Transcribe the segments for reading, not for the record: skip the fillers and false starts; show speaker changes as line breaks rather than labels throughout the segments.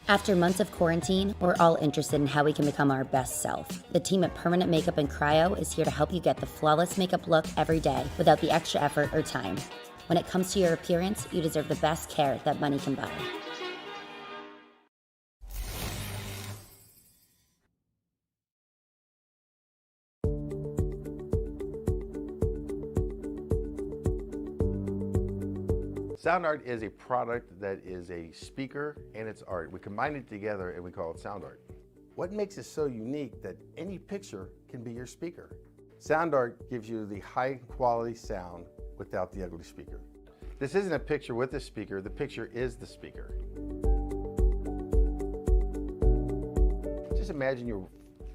After months of quarantine, we're all interested in how we can become our best self. The team at Permanent Makeup and Cryo is here to help you get the flawless makeup look every day without the extra effort or time. When it comes to your appearance, you deserve the best care that money can buy.
Sound Art is a product that is a speaker and it's art. We combine it together and we call it Sound Art. What makes it so unique that any picture can be your speaker? Sound Art gives you the high quality sound without the ugly speaker. This isn't a picture with a speaker, the picture is the speaker. Just imagine your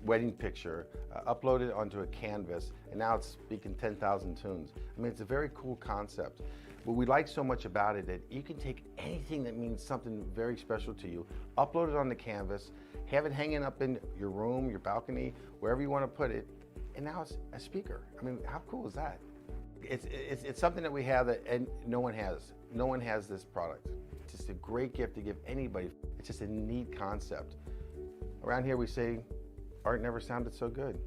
wedding picture uploaded onto a canvas and now it's speaking 10,000 tunes. I mean, it's a very cool concept. What we like so much about it that you can take anything that means something very special to you, upload it on the canvas, have it hanging up in your room, your balcony, wherever you want to put it, and now it's a speaker. I mean, how cool is that? It's something that we have that and no one has. No one has this product. It's just a great gift to give anybody. It's just a neat concept. Around here we say, art never sounded so good.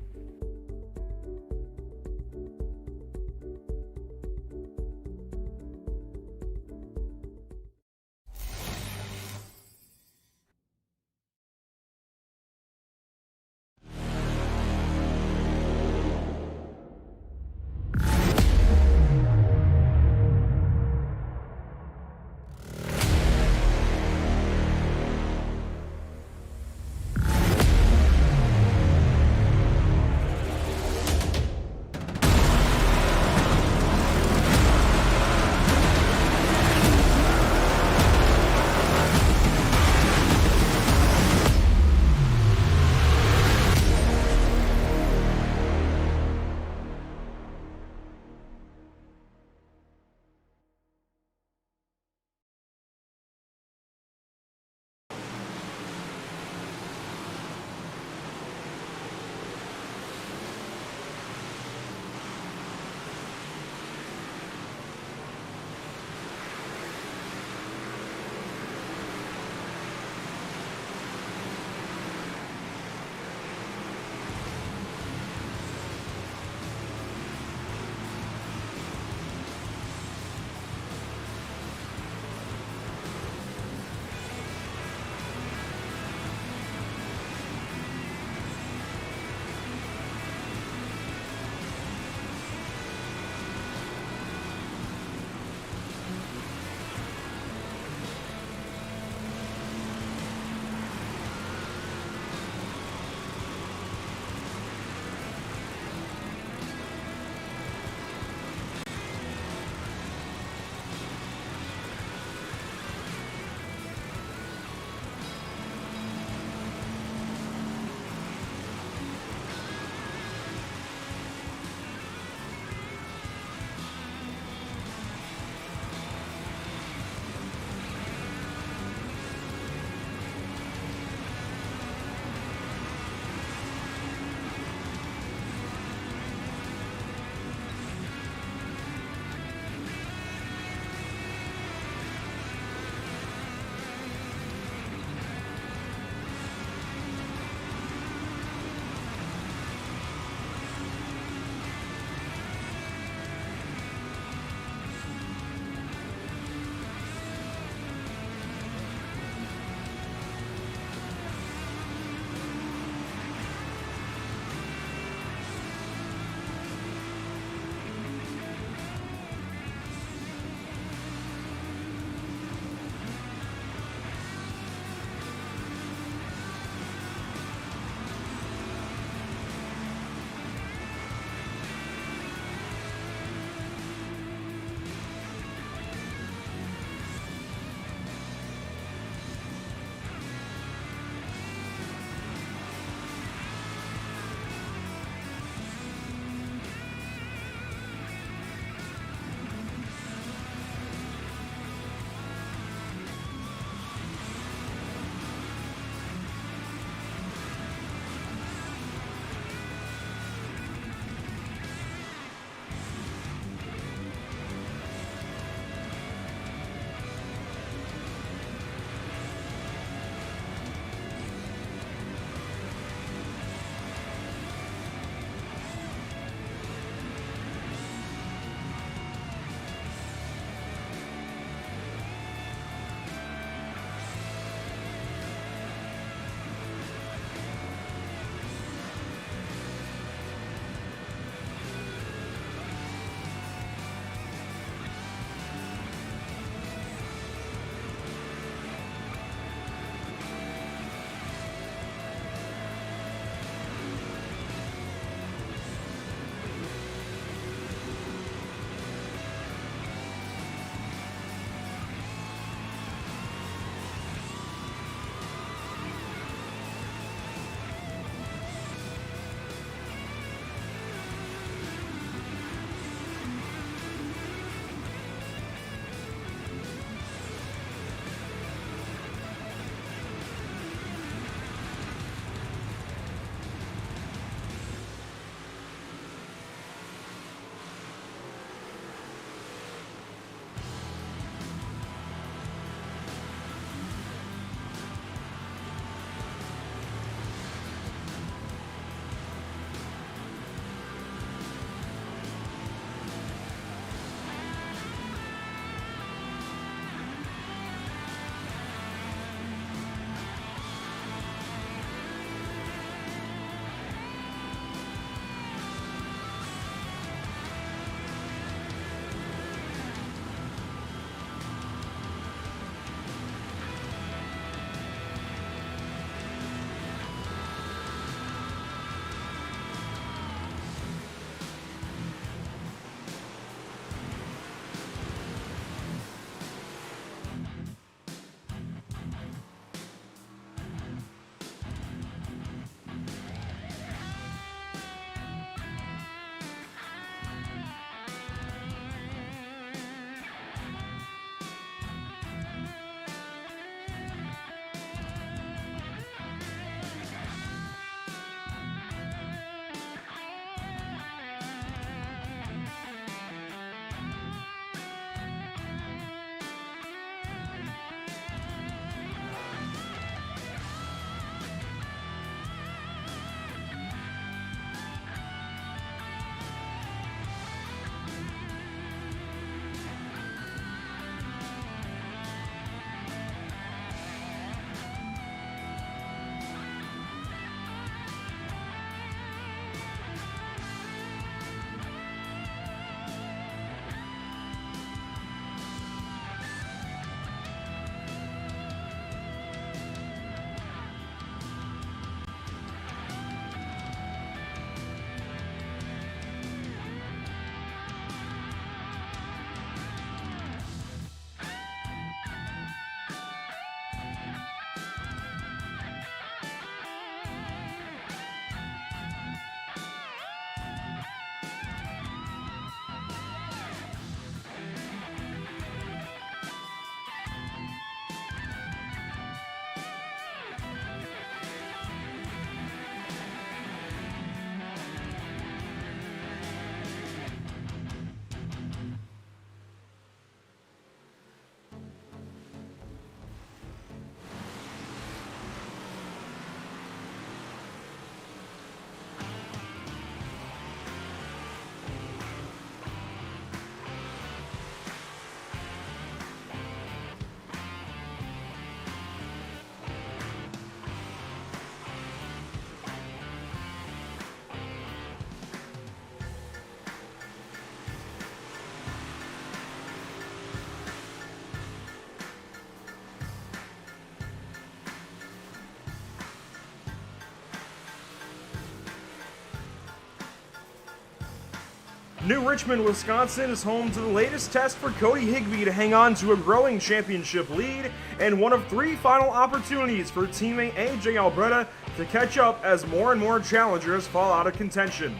New Richmond, Wisconsin is home to the latest test for Cody Higbee to hang on to a growing championship lead and one of 3 final opportunities for teammate AJ Alberta to catch up as more and more challengers fall out of contention.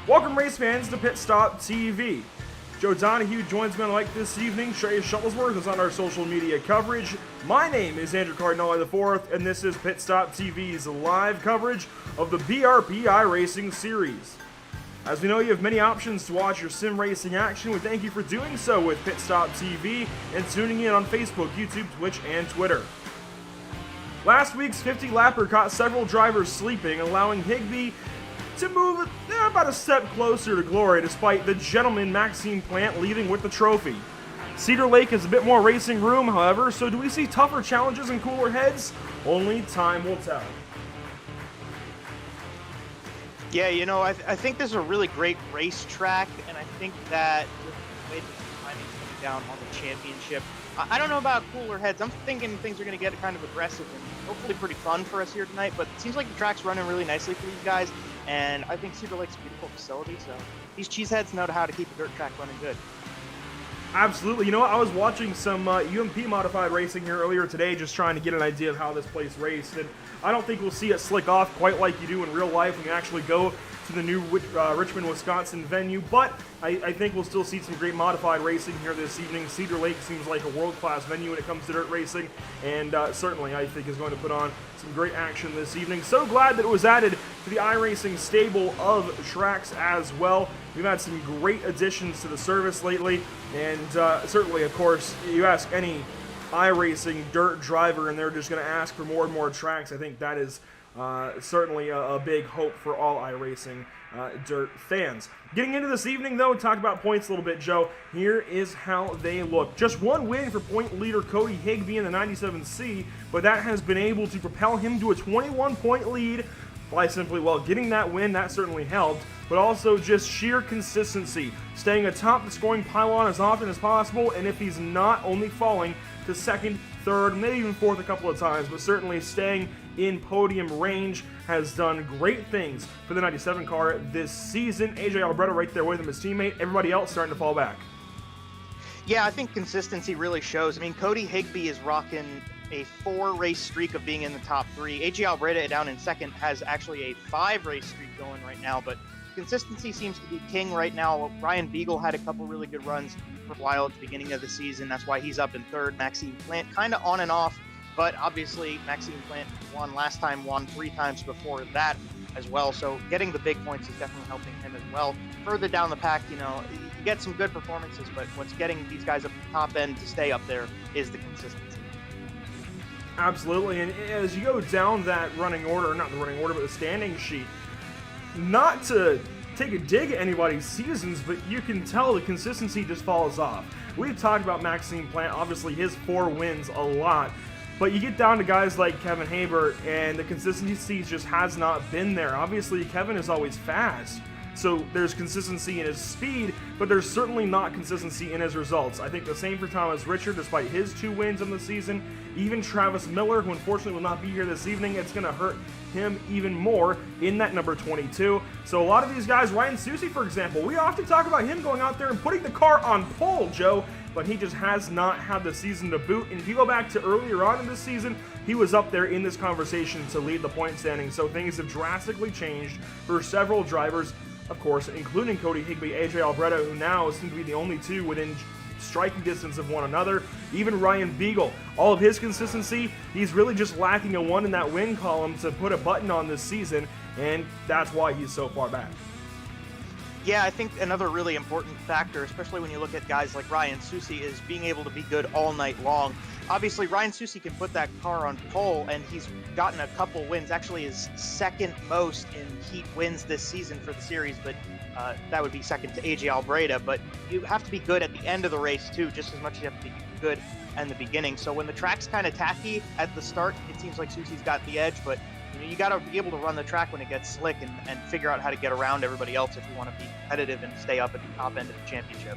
Welcome race fans to PitStop TV. Joe Donahue joins me on the mic this evening. Shay Shuttlesworth is on our social media coverage. My name is Andrew Cardinale IV, and this is PitStop TV's live coverage of the BRP iRacing series. As we know, you have many options to watch your sim racing action. We thank you for doing so with PitStop TV and tuning in on Facebook, YouTube, Twitch, and Twitter. Last week's 50-lapper caught several drivers sleeping, allowing Higbee to move about a step closer to glory despite the gentleman Maxime Plant leaving with the trophy. Cedar Lake has a bit more racing room, however, so do we see tougher challenges and cooler heads? Only time will tell.
Yeah, you know, I think this is a really great racetrack, and I think that with the way the timing's coming down on the championship, I don't know about cooler heads. I'm thinking things are going to get kind of aggressive and hopefully pretty fun for us here tonight, but it seems like the track's running really nicely for these guys, and I think Cedar Lake's a beautiful facility, so these cheeseheads know how to keep a dirt track running good.
Absolutely. You know what? I was watching some UMP modified racing here earlier today, just trying to get an idea of how this place raced, and I don't think we'll see it slick off quite like you do in real life when you actually go to the new Richmond, Wisconsin venue, but I think we'll still see some great modified racing here this evening. Cedar Lake seems like a world-class venue when it comes to dirt racing, and certainly I think is going to put on some great action this evening. So glad that it was added to the iRacing stable of tracks as well. We've had some great additions to the service lately, and certainly, of course, you ask any iRacing dirt driver and they're just going to ask for more and more tracks. I think that is certainly a big hope for all iRacing dirt fans. Getting into this evening, though, talk about points a little bit, Joe. Here is how they look. Just one win for point leader Cody Higbee in the 97C, but that has been able to propel him to a 21-point lead by simply, well, getting that win. That certainly helped, but also just sheer consistency, staying atop the scoring pylon as often as possible, and if he's not, only falling to second, third, maybe even fourth a couple of times, but certainly staying in podium range, has done great things for the 97 car this season. AJ Alberta right there with him, his teammate. Everybody else starting to fall back.
Yeah, I think consistency really shows. I mean, Cody Higbee is rocking a 4-race streak of being in the top 3. AJ Alberta down in second has actually a 5-race streak going right now, but consistency seems to be king right now. Ryan Beagle had a couple really good runs for a while at the beginning of the season. That's why he's up in third. Maxime Plant kind of on and off, but obviously Maxime Plant won last time, won 3 times before that as well. So getting the big points is definitely helping him as well. Further down the pack, you know, you get some good performances, but what's getting these guys up the top end to stay up there is the consistency.
Absolutely, and as you go down that running order, not the running order, but the standing sheet, not to take a dig at anybody's seasons, but you can tell the consistency just falls off. We've talked about Maxime Plant, obviously his 4 wins a lot, but you get down to guys like Kevin Habert, and the consistency just has not been there. Obviously, Kevin is always fast, so there's consistency in his speed, but there's certainly not consistency in his results. I think the same for Thomas Richard, despite his 2 wins in the season. Even Travis Miller, who unfortunately will not be here this evening, it's going to hurt him even more in that number 22. So a lot of these guys, Ryan Susie, for example, we often talk about him going out there and putting the car on pole, Joe, but he just has not had the season to boot. And if you go back to earlier on in this season, he was up there in this conversation to lead the point standing. So things have drastically changed for several drivers, of course, including Cody Higbee, AJ Alberta, who now seem to be the only 2 within striking distance of one another. Even Ryan Beagle, all of his consistency, he's really just lacking a 1 in that win column to put a button on this season, and that's why he's so far back.
Yeah, I think another really important factor, especially when you look at guys like Ryan Susie, is being able to be good all night long. Obviously, Ryan Susie can put that car on pole, and he's gotten a couple wins, actually his second most in heat wins this season for the series, but that would be second to AJ Alberta. But you have to be good at the end of the race too, just as much as you have to be good in the beginning. So when the track's kind of tacky at the start, it seems like Susie's got the edge, but you got to be able to run the track when it gets slick and figure out how to get around everybody else if you want to be competitive and stay up at the top end of the championship.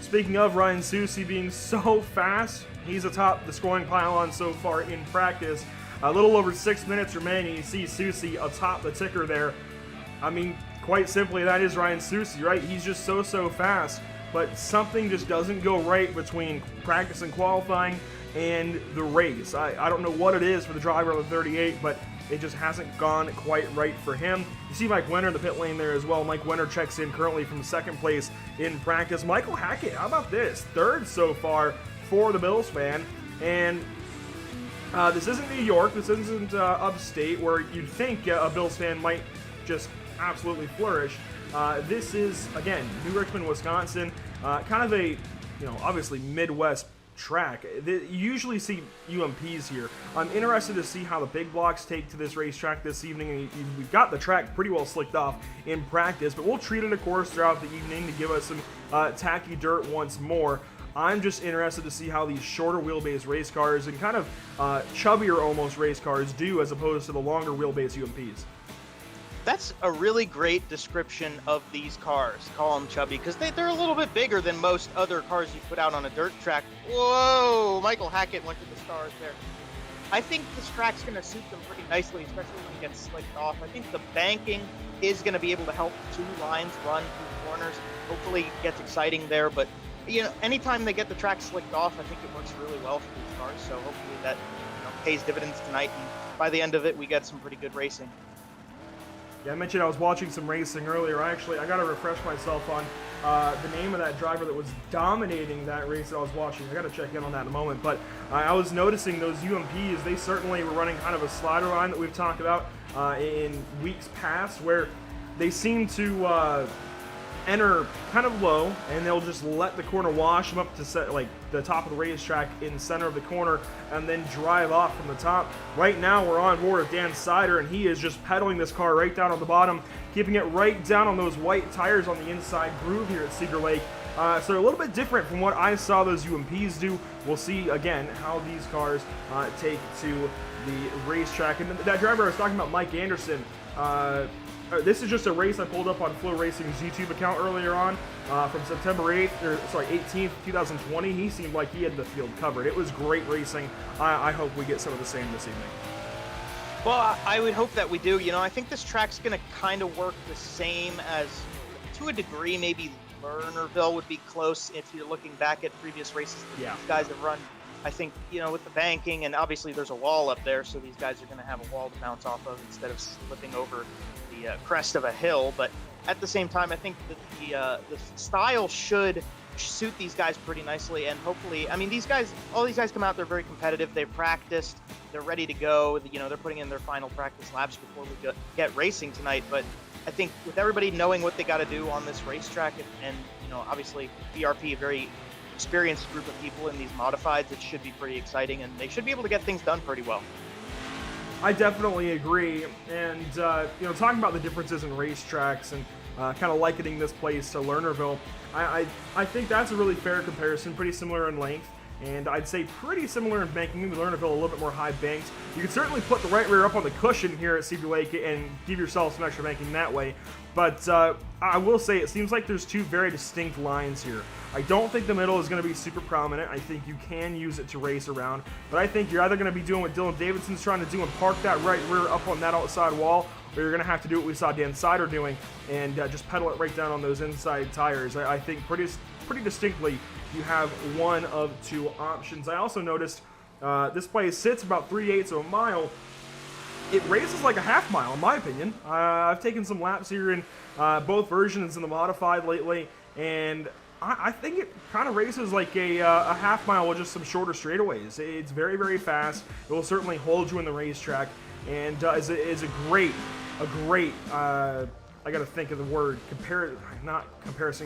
Speaking of Ryan Susie being so fast, he's atop the scoring pylon so far in practice. A little over 6 minutes remaining. You see Susie atop the ticker there. I mean, quite simply, that is Ryan Susi, right? He's just so fast, but something just doesn't go right between practice and qualifying and the race. I don't know what it is for the driver of the 38, but it just hasn't gone quite right for him. You see Mike Wenner in the pit lane there as well. Mike Wenner checks in currently from second place in practice. Michael Hackett, how about this? Third so far for the Bills fan. And this isn't New York. This isn't upstate where you'd think a Bills fan might just absolutely flourish. This is, again, New Richmond, Wisconsin. Kind of a, obviously Midwest track. You usually see UMPs here. I'm interested to see how the big blocks take to this racetrack this evening. And we've got the track pretty well slicked off in practice, but we'll treat it, of course, throughout the evening to give us some tacky dirt once more. I'm just interested to see how these shorter wheelbase race cars and kind of chubbier almost race cars do as opposed to the longer wheelbase UMPs.
That's a really great description of these cars. Call them chubby because they're a little bit bigger than most other cars you put out on a dirt track. Whoa, Michael Hackett went to the stars there. I think this track's going to suit them pretty nicely, especially when it gets slicked off. I think the banking is going to be able to help two lines run through corners. Hopefully it gets exciting there, but anytime they get the track slicked off, I think it works really well for these cars. So hopefully that pays dividends tonight, and by the end of it, we get some pretty good racing.
Yeah, I mentioned I was watching some racing earlier. I got to refresh myself on the name of that driver that was dominating that race that I was watching. I got to check in on that in a moment. But I was noticing those UMPs, they certainly were running kind of a slider line that we've talked about in weeks past, where they seem to enter kind of low, and they'll just let the corner wash them up to set like the top of the racetrack in the center of the corner, and then drive off from the top. Right now, we're on board with Dan Cedar, and he is just pedaling this car right down on the bottom, keeping it right down on those white tires on the inside groove here at Cedar Lake. So a little bit different from what I saw those UMPs do. We'll see again how these cars take to the racetrack. And that driver I was talking about, Mike Anderson. This is just a race I pulled up on Flow Racing's YouTube account earlier on from September 18th, 2020. He seemed like he had the field covered. It was great racing. I hope we get some of the same this evening.
Well, I would hope that we do. I think this track's going to kind of work the same as, to a degree, maybe Lernerville would be close if you're looking back at previous races that these guys have run. I think, with the banking, and obviously there's a wall up there, so these guys are going to have a wall to bounce off of instead of slipping over the crest of a hill. But at the same time, I think that the style should suit these guys pretty nicely, and hopefully, all these guys come out, they're very competitive, they've practiced, they're ready to go, they're putting in their final practice laps before we get racing tonight. But I think with everybody knowing what they got to do on this racetrack, and obviously BRP, a very experienced group of people in these modifieds, it should be pretty exciting, and they should be able to get things done pretty well.
I definitely agree, and talking about the differences in racetracks and kind of likening this place to Lernerville, I think that's a really fair comparison, pretty similar in length, and I'd say pretty similar in banking. Maybe Lernerville a little bit more high banked. You can certainly put the right rear up on the cushion here at Cedar Lake and give yourself some extra banking that way, but I will say it seems like there's two very distinct lines here. I don't think the middle is going to be super prominent. I think you can use it to race around, but I think you're either going to be doing what Dylan Davidson's trying to do and park that right rear up on that outside wall, or you're going to have to do what we saw Dan Cedar doing and just pedal it right down on those inside tires. I think pretty distinctly you have one of two options. I also noticed this place sits about 3/8 of a mile. It races like a half mile, in my opinion. I've taken some laps here in both versions in the modified lately, and I think it kind of races like a half mile with just some shorter straightaways. It's very, very fast. It will certainly hold you in the racetrack, and is a great, I got to think of the word,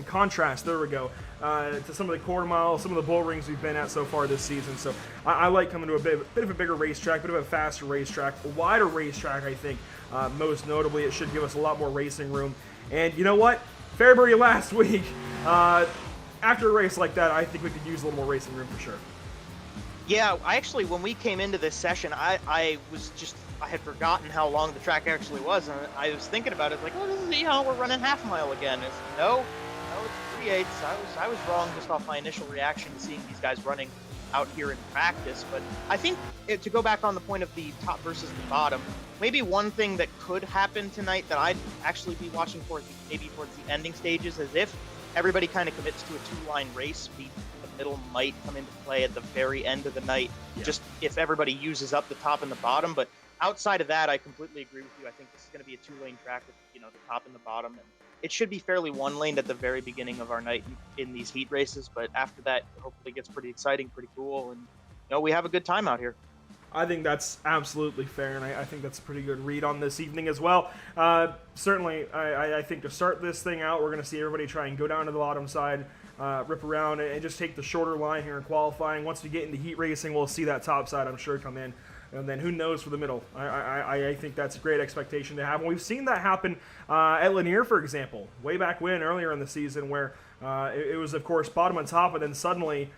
contrast, there we go, to some of the quarter miles, some of the bull rings we've been at so far this season. So I like coming to a bit of a bigger racetrack, bit of a faster racetrack, a wider racetrack, I think. Most notably, it should give us a lot more racing room. And you know what? Fairbury last week, after a race like that, I think we could use a little more racing room for sure.
Yeah, when we came into this session, I had forgotten how long the track actually was, and I was thinking about it, like, oh, this is, we're running half a mile again. No, it's 3/8. I was wrong just off my initial reaction to seeing these guys running out here in practice. But I think to go back on the point of the top versus the bottom, maybe one thing that could happen tonight that I'd actually be watching for maybe towards the ending stages is if everybody kind of commits to a two-line race, the middle might come into play at the very end of the night, just if everybody uses up the top and the bottom. But outside of that, I completely agree with you. I think this is going to be a two-lane track with, the top and the bottom. And it should be fairly one-laned at the very beginning of our night in these heat races. But after that, hopefully it gets pretty exciting, pretty cool. And, we have a good time out here.
I think that's absolutely fair, and I think that's a pretty good read on this evening as well. Certainly, I think to start this thing out, we're going to see everybody try and go down to the bottom side, rip around, and just take the shorter line here in qualifying. Once we get into heat racing, we'll see that top side, I'm sure, come in. And then who knows for the middle. I think that's a great expectation to have. And we've seen that happen at Lanier, for example, way back when, earlier in the season, where it was, of course, bottom and top, and then suddenly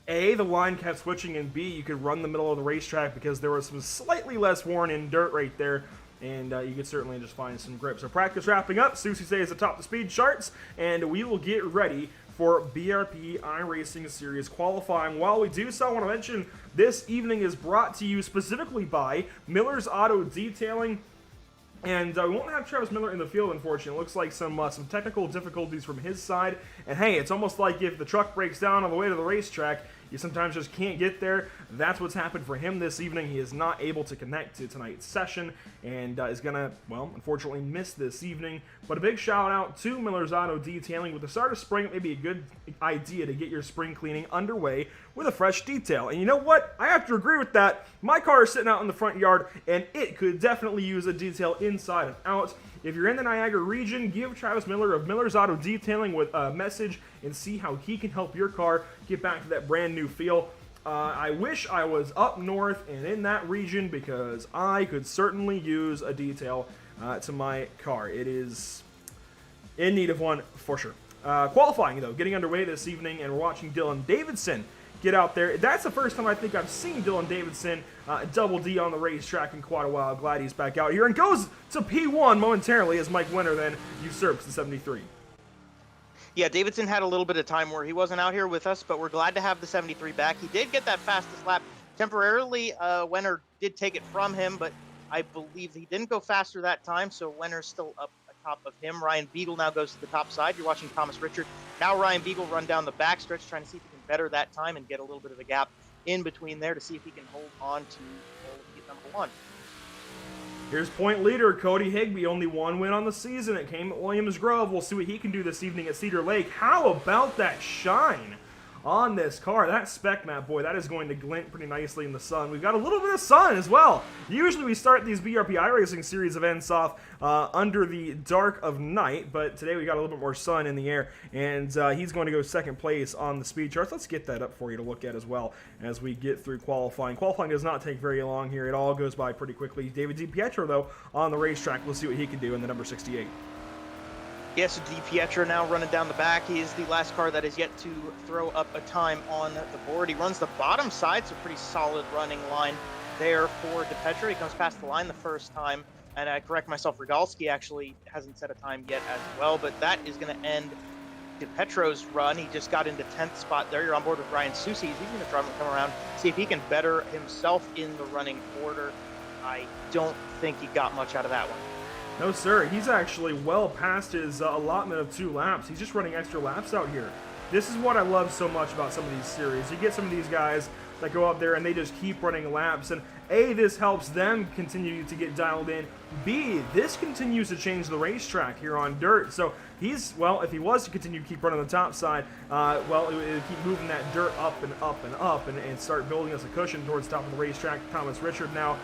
A, the line kept switching, and B, you could run the middle of the racetrack because there was some slightly less worn-in dirt right there, and you could certainly just find some grip. So practice wrapping up. Susie stays atop the speed charts, and we will get ready for BRP iRacing Series qualifying. While we do so, I want to mention this evening is brought to you specifically by Miller's Auto Detailing. And we won't have Travis Miller in the field, unfortunately. It looks like some technical difficulties from his side. And hey, it's almost like if the truck breaks down on the way to the racetrack, you sometimes just can't get there. That's what's happened for him this evening. He is not able to connect to tonight's session and is going to, well, unfortunately miss this evening. But a big shout out to Miller's Auto Detailing. With the start of spring, it may be a good idea to get your spring cleaning underway with a fresh detail. And you know what? I have to agree with that. My car is sitting out in the front yard, and it could definitely use a detail inside and out. If you're in the Niagara region, give Travis Miller of Miller's Auto Detailing with a message and see how he can help your car get back to that brand new feel. I wish I was up north and in that region because I could certainly use a detail to my car. It is in need of one for sure. Qualifying, though, getting underway this evening, and we're watching Dylan Davidson get out there. That's the first time I think I've seen Dylan Davidson double D on the racetrack in quite a while. Glad he's back out here and goes to P1 momentarily as Mike Winter then usurps the 73.
Yeah, Davidson had a little bit of time where he wasn't out here with us, but we're glad to have the 73 back. He did get that fastest lap temporarily. Winter did take it from him, but I believe he didn't go faster that time, so Winter's still up atop of him. Ryan Beagle now goes to the top side. You're watching Thomas Richard. Now Ryan Beagle run down the backstretch, trying to see if he can better that time and get a little bit of a gap in between there to see if he can hold on to number one.
Here's point leader Cody Higbee, only one win on the season. It came at Williams Grove. We'll see what he can do this evening at Cedar Lake. How about that shine on this car? That spec map, boy, that is going to glint pretty nicely in the sun. We've got a little bit of sun as well. Usually we start these BRP iRacing Series events off under the dark of night, but today we got a little bit more sun in the air, and he's going to go second place on the speed charts. Let's get that up for you to look at as well as we get through qualifying. Qualifying does not take very long here. It all goes by pretty quickly. David DiPietro, though, on the racetrack. We'll see what he can do in the number 68.
Yes, DiPietro now running down the back. He is the last car that is yet to throw up a time on the board. He runs the bottom side, so pretty solid running line there for DiPietro. He comes past the line the first time, and I correct myself, Rogalski actually hasn't set a time yet as well, but that is going to end DiPietro's run. He just got into 10th spot there. You're on board with Ryan Susi. He's going to try to come around, see if he can better himself in the running order. I don't think he got much out of that one.
No, sir. He's actually well past his allotment of 2 laps. He's just running extra laps out here. This is what I love so much about some of these series. You get some of these guys that go up there and they just keep running laps. And A, this helps them continue to get dialed in. B, this continues to change the racetrack here on dirt. So he's, well, if he was to continue to keep running the top side, well, it would keep moving that dirt up and up and up and start building us a cushion towards the top of the racetrack. Thomas Richard now,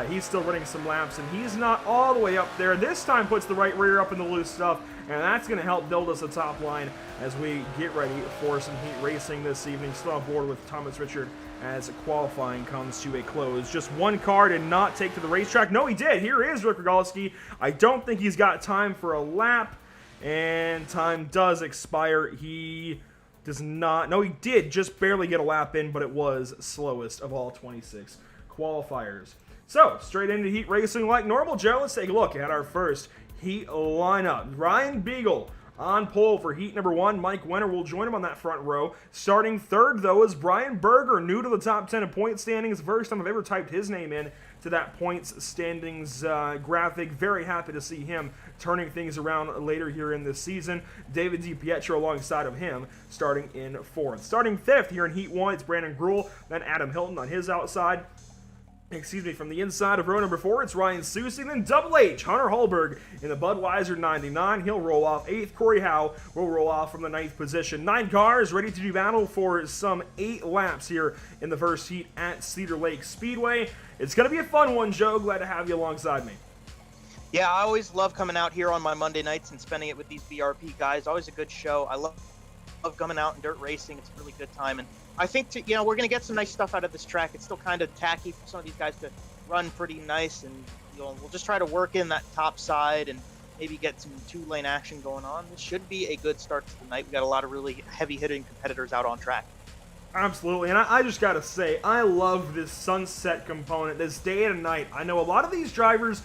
he's still running some laps, and he's not all the way up there. This time puts the right rear up in the loose stuff, and that's going to help build us a top line as we get ready for some heat racing this evening. Still on board with Thomas Richard as qualifying comes to a close. Just one car did not take to the racetrack. No, he did. Here is Rick Rogalski. I don't think he's got time for a lap, and time does expire. He does not. No, he did just barely get a lap in, but it was slowest of all 26 qualifiers. So, straight into heat racing like normal, Joe. Let's take a look at our first heat lineup. Ryan Beagle on pole for heat number 1. Mike Wenner will join him on that front row. Starting third, though, is Brian Berger, new to the top 10 in point standings. First time I've ever typed his name in to that points standings graphic. Very happy to see him turning things around later here in this season. David DiPietro alongside of him starting in 4th. Starting 5th here in Heat 1, it's Brandon Gruhl, then Adam Hilton on his outside. From the inside of row number 4, it's Ryan Susie, then Double H, Hunter Hallberg in the Budweiser 99. He'll roll off 8th. Corey Howe will roll off from the 9th position. 9 cars ready to do battle for some 8 laps here in the first heat at Cedar Lake Speedway. It's going to be a fun one, Joe. Glad to have you alongside me.
Yeah, I always love coming out here on my Monday nights and spending it with these BRP guys. Always a good show. I love coming out and dirt racing. It's a really good time. And I think, we're going to get some nice stuff out of this track. It's still kind of tacky for some of these guys to run pretty nice. And, we'll just try to work in that top side and maybe get some 2-lane action going on. This should be a good start to the night. We got a lot of really heavy-hitting competitors out on track.
Absolutely, and I just got to say, I love this sunset component, this day and night. I know a lot of these drivers,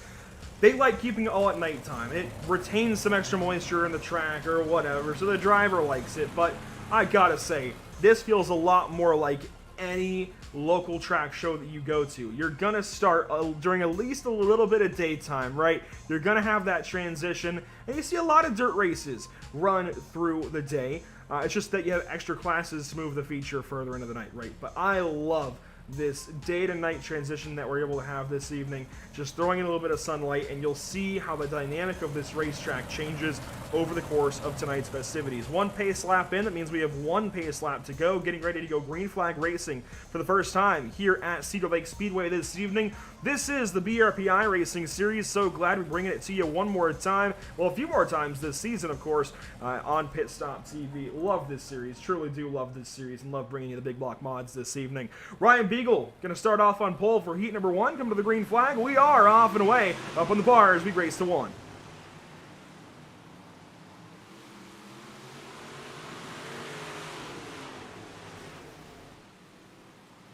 they like keeping it all at nighttime. It retains some extra moisture in the track or whatever, so the driver likes it. But I gotta say, this feels a lot more like any local track show that you go to. You're gonna start during at least a little bit of daytime, right? You're gonna have that transition, and you see a lot of dirt races run through the day. It's just that you have extra classes to move the feature further into the night, right? But I love this day to night transition that we're able to have this evening, just throwing in a little bit of sunlight, and you'll see how the dynamic of this racetrack changes over the course of tonight's festivities. 1 pace lap in, that means we have 1 pace lap to go, getting ready to go green flag racing for the first time here at Cedar Lake Speedway this evening. This is the BRP iRacing series. So glad we're bringing it to you one more time. Well, a few more times this season, of course, on PitStop TV. Love this series. Truly do love this series and love bringing you the big block mods this evening. Ryan Beagle going to start off on pole for heat number 1. Come to the green flag. We are off and away up on the bars. We race to 1.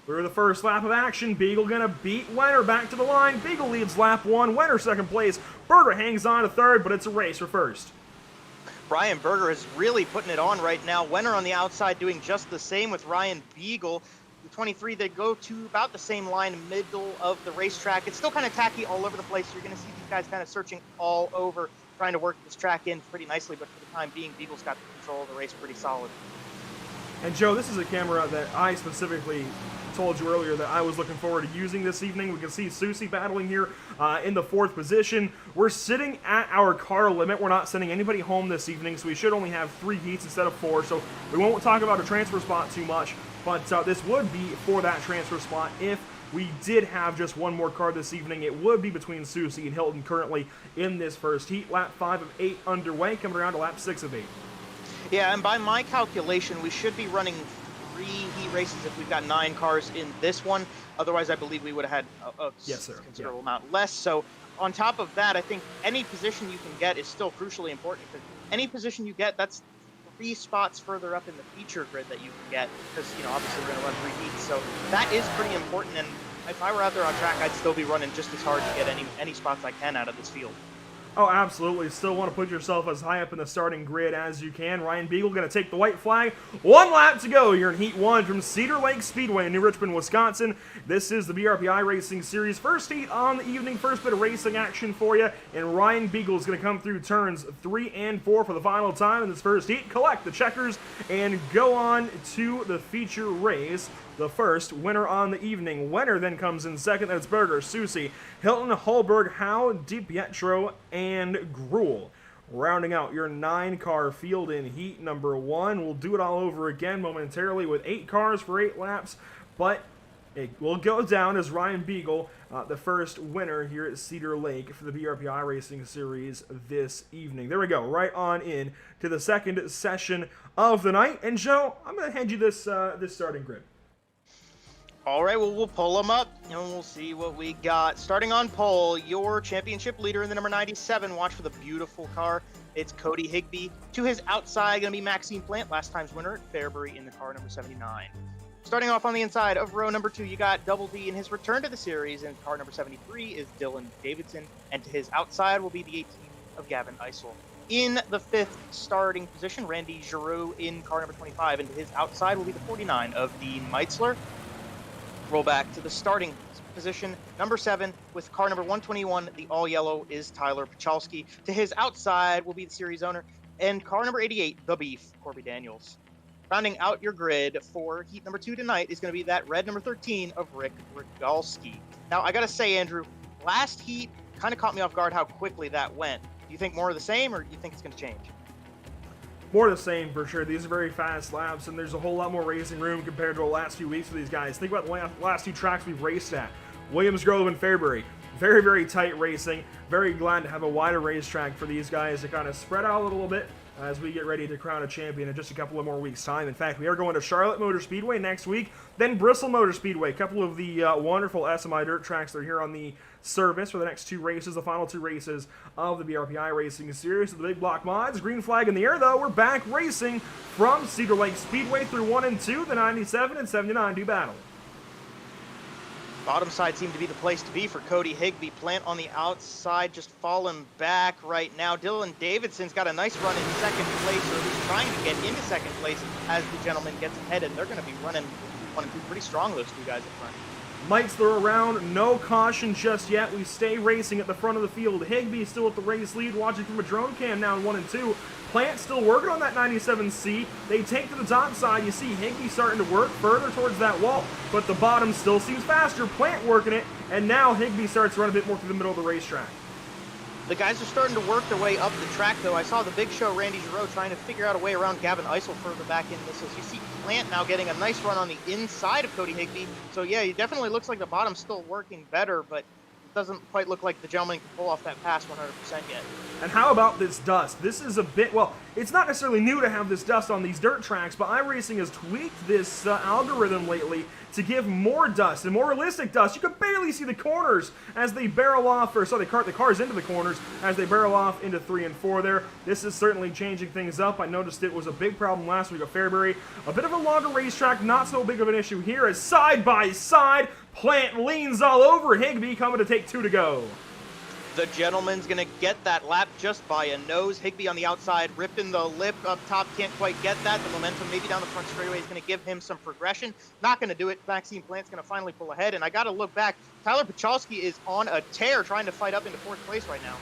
Through the first lap of action, Beagle gonna beat Wenner back to the line. Beagle leads lap 1, Wenner second place. Berger hangs on to 3rd, but it's a race for 1st.
Brian Berger is really putting it on right now. Wenner on the outside doing just the same with Ryan Beagle. The 23, they go to about the same line, middle of the racetrack. It's still kind of tacky all over the place. You're gonna see these guys kind of searching all over, trying to work this track in pretty nicely, but for the time being, Beagle's got the control of the race pretty solid.
And Joe, this is a camera that I specifically told you earlier that I was looking forward to using this evening. We can see Susie battling here in the 4th position. We're sitting at our car limit. We're not sending anybody home this evening, so we should only have 3 heats instead of 4. So we won't talk about a transfer spot too much, but this would be for that transfer spot. If we did have just 1 more car this evening, it would be between Susie and Hilton currently in this first heat. Lap 5 of 8 underway, coming around to lap 6 of 8.
Yeah, and by my calculation, we should be running 3 heat races if we've got 9 cars in this one. Otherwise, I believe we would have had a considerable amount less. So on top of that, I think any position you can get is still crucially important, because any position you get, that's 3 spots further up in the feature grid that you can get, because, obviously we're going to run 3 heats. So that is pretty important, and if I were out there on track, I'd still be running just as hard to get any spots I can out of this field.
Oh, absolutely. Still want to put yourself as high up in the starting grid as you can. Ryan Beagle going to take the white flag. 1 lap to go here in Heat 1 from Cedar Lake Speedway in New Richmond, Wisconsin. This is the BRP iRacing Series. First heat on the evening. First bit of racing action for you. And Ryan Beagle is going to come through turns 3 and 4 for the final time in this first heat. Collect the checkers and go on to the feature race. The first winner on the evening. Wenner then comes in second. That's Berger, Susie, Hilton, Hallberg, Howe, DiPietro, and Gruhl. Rounding out your 9-car field in heat number 1. We'll do it all over again momentarily with 8 cars for 8 laps, but it will go down as Ryan Beagle, the first winner here at Cedar Lake for the BRP iRacing Series this evening. There we go, right on in to the second session of the night. And Joe, I'm going to hand you this starting grid.
All right, well, we'll pull them up, and we'll see what we got. Starting on pole, your championship leader in the number 97. Watch for the beautiful car. It's Cody Higbee. To his outside, going to be Maxime Plant, last time's winner at Fairbury in the car number 79. Starting off on the inside of row number 2, you got Double D in his return to the series, and car number 73 is Dylan Davidson. And to his outside will be the 18 of Gavin Eisel. In the 5th starting position, Randy Giroux in car number 25, and to his outside will be the 49 of Dean Meitzler. Roll back to the starting position, number 7, with car number 121, the all-yellow, is Tyler Pachalski. To his outside will be the series owner, and car number 88, the Beef, Corby Daniels. Rounding out your grid for heat number 2 tonight is going to be that red number 13 of Rick Rogalski. Now, I got to say, Andrew, last heat kind of caught me off guard how quickly that went. Do you think more of the same, or do you think it's going to change?
More of the same, for sure. These are very fast laps, and there's a whole lot more racing room compared to the last few weeks for these guys. Think about the last 2 tracks we've raced at. Williams Grove and Fairbury. Very, very tight racing. Very glad to have a wider racetrack for these guys to kind of spread out a little bit as we get ready to crown a champion in just a couple of more weeks' time. In fact, we are going to Charlotte Motor Speedway next week, then Bristol Motor Speedway, a couple of the wonderful SMI dirt tracks that are here on the service for the next 2 races, the final 2 races of the BRP iRacing series. So the big block mods, green flag in the air though, we're back racing from Cedar Lake Speedway through 1 and 2, the 97 and 79 do battle.
Bottom side seemed to be the place to be for Cody Higbee. Plant on the outside, just falling back right now. Dylan Davidson's got a nice run in second place, or at least trying to get into second place as the gentleman gets ahead, and they're going to be running 1 and 2 pretty strong, those 2 guys up front.
Meitzler around, no caution just yet. We stay racing at the front of the field. Higbee still at the race lead, watching from a drone cam now in 1 and 2. Plant still working on that 97C. They take to the top side. You see Higbee starting to work further towards that wall, but the bottom still seems faster. Plant working it, and now Higbee starts to run a bit more through the middle of the racetrack.
The guys are starting to work their way up the track, though. I saw the big show Randy Giroux trying to figure out a way around Gavin Eisel further back in this. As you see Plant now getting a nice run on the inside of Cody Higbee. So, yeah, it definitely looks like the bottom's still working better, but it doesn't quite look like the gentleman can pull off that pass 100% yet.
And how about this dust? This is a bit, well, it's not necessarily new to have this dust on these dirt tracks, but iRacing has tweaked this algorithm lately to give more dust and more realistic dust. You can barely see the corners as they barrel off, or sorry, they cart the cars into the corners as they barrel off into 3 and 4 there. This is certainly changing things up. I noticed it was a big problem last week at Fairbury. A bit of a longer racetrack, not so big of an issue here as side by side, Plant leans all over Higbee, coming to take 2 to go.
The gentleman's going to get that lap just by a nose. Higbee on the outside, ripping the lip up top, can't quite get that. The momentum maybe down the front straightaway is going to give him some progression. Not going to do it. Maxime Plant's going to finally pull ahead, and I got to look back. Tyler Pachalski is on a tear trying to fight up into 4th place right now.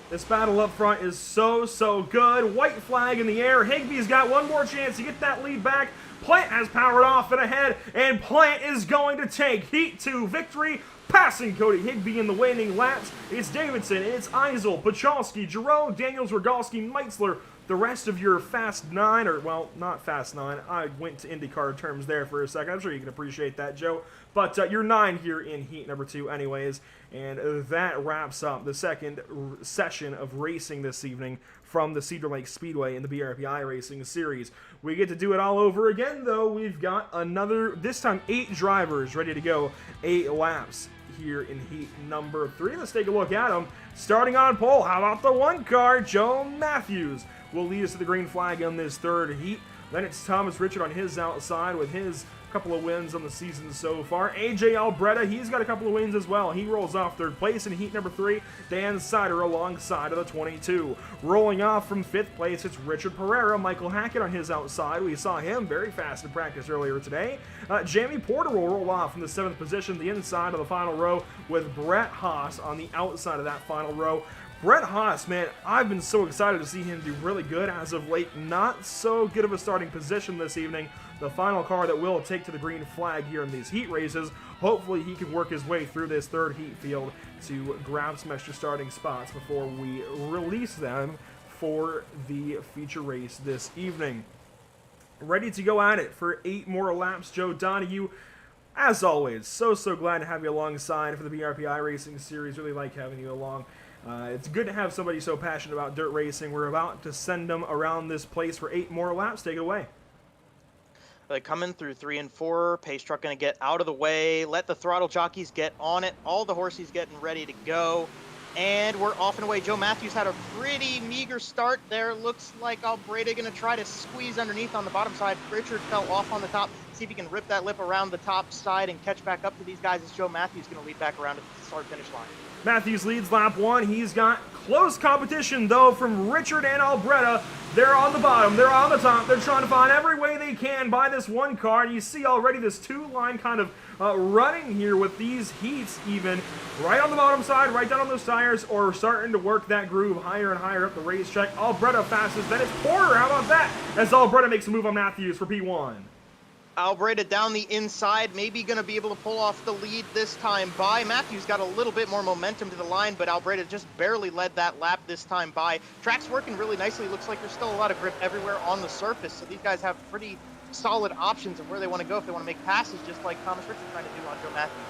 This battle up front is so good. White flag in the air. Higbee's got one more chance to get that lead back. Plant has powered off and ahead, and Plant is going to take Heat 2 victory, passing Cody Higbee in the waning laps. It's Davidson, it's Eisel, Pachalski, Giroux, Daniels, Rogalski, Meitzler. The rest of your Fast 9, or, well, not Fast 9. I went to IndyCar terms there for a second. I'm sure you can appreciate that, Joe. But you're 9 here in Heat number 2 anyways. And that wraps up the second session of racing this evening from the Cedar Lake Speedway in the BRP iRacing series. We get to do it all over again, though. We've got another, this time 8 drivers ready to go, 8 laps here in Heat number 3. Let's take a look at them. Starting on pole, how about the 1 car, Joe Matthews will lead us to the green flag on this 3rd heat. Then it's Thomas Richard on his outside with his couple of wins on the season so far. AJ Albretta, he's got a couple of wins as well. He rolls off 3rd place in heat number 3. Dan Cedar alongside of the 22. Rolling off from 5th place, it's Richard Pereira. Michael Hackett on his outside. We saw him very fast in practice earlier today. Jamie Porter will roll off from the 7th position, the inside of the final row, with Brett Haas on the outside of that final row. Brett Haas, man, I've been so excited to see him do really good as of late. Not so good of a starting position this evening. The final car that will take to the green flag here in these heat races. Hopefully he can work his way through this 3rd heat field to grab some extra starting spots before we release them for the feature race this evening. Ready to go at it for 8 more laps, Joe Donahue. As always, so glad to have you alongside for the BRP iRacing series. Really like having you along. It's good to have somebody so passionate about dirt racing. We're about to send them around this place for 8 more laps. Take it away.
Coming through 3 and 4, pace truck going to get out of the way, let the throttle jockeys get on it, all the horses getting ready to go, and we're off and away. Joe Matthews had a pretty meager start there. Looks like Albreda going to try to squeeze underneath on the bottom side. Richard fell off on the top. See if he can rip that lip around the top side and catch back up to these guys as Joe Matthews going to lead back around at the start-finish line.
Matthews leads lap 1. He's got close competition, though, from Richard and Alberta. They're on the bottom. They're on the top. They're trying to find every way they can by this one car. And you see already this two-line kind of running here with these heats even. Right on the bottom side, right down on those tires, or starting to work that groove higher and higher up the racetrack. Alberta fastest. Then it's Porter. How about that? As Alberta makes a move on Matthews for P1.
Albreda down the inside, maybe going to be able to pull off the lead this time by. Matthews got a little bit more momentum to the line, but Albreda just barely led that lap this time by. Track's working really nicely. Looks like there's still a lot of grip everywhere on the surface, so these guys have pretty solid options of where they want to go if they want to make passes, just like Thomas Richard trying to do on Joe Matthews.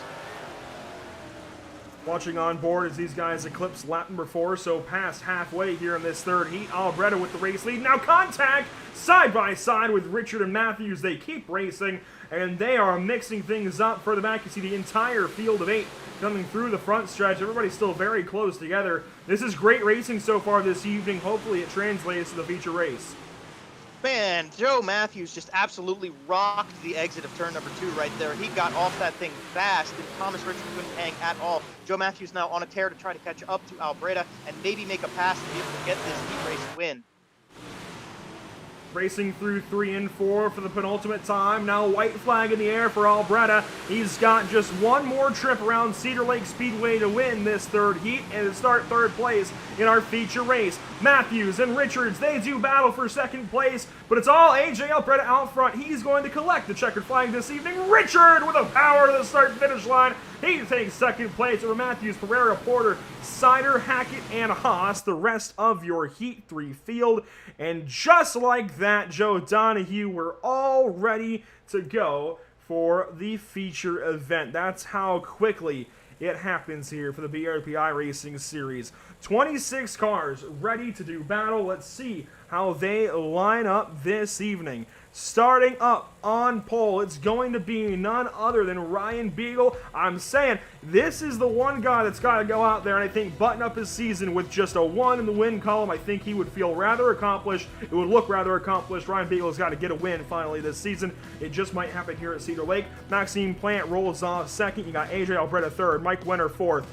Watching on board as these guys eclipse lap number 4, so past halfway here in this third heat. Albreda with the race lead. Now contact side by side with Richard and Matthews. They keep racing, and they are mixing things up. Further back, you see the entire field of 8 coming through the front stretch. Everybody's still very close together. This is great racing so far this evening. Hopefully it translates to the feature race.
Man, Joe Matthews just absolutely rocked the exit of turn number 2 right there. He got off that thing fast, and Thomas Richard couldn't hang at all. Joe Matthews now on a tear to try to catch up to Albreda and maybe make a pass to be able to get this heat race win.
Racing through 3 and 4 for the penultimate time. Now white flag in the air for Albreda. He's got just one more trip around Cedar Lake Speedway to win this third heat and to start third place in our feature race. Matthews and Richards, they do battle for second place, but it's all AJ Albreda out front. He's going to collect the checkered flag this evening. Richard with a power to the start-finish line. He takes second place over Matthews, Pereira, Porter, Cedar, Hackett, and Haas, the rest of your Heat 3 field. And just like that, Joe Donahue, we're all ready to go for the feature event. That's how quickly it happens here for the BRP iRacing Series. 26 cars ready to do battle. Let's see how they line up this evening. Starting up on pole, it's going to be none other than Ryan Beagle. I'm saying this is the one guy that's got to go out there and I think button up his season with just a 1 in the win column. I think he would feel rather accomplished. It would look rather accomplished. Ryan Beagle has got to get a win finally this season. It just might happen here at Cedar Lake. Maxime Plant rolls off second. You got AJ Albreda third. Mike Wenner fourth.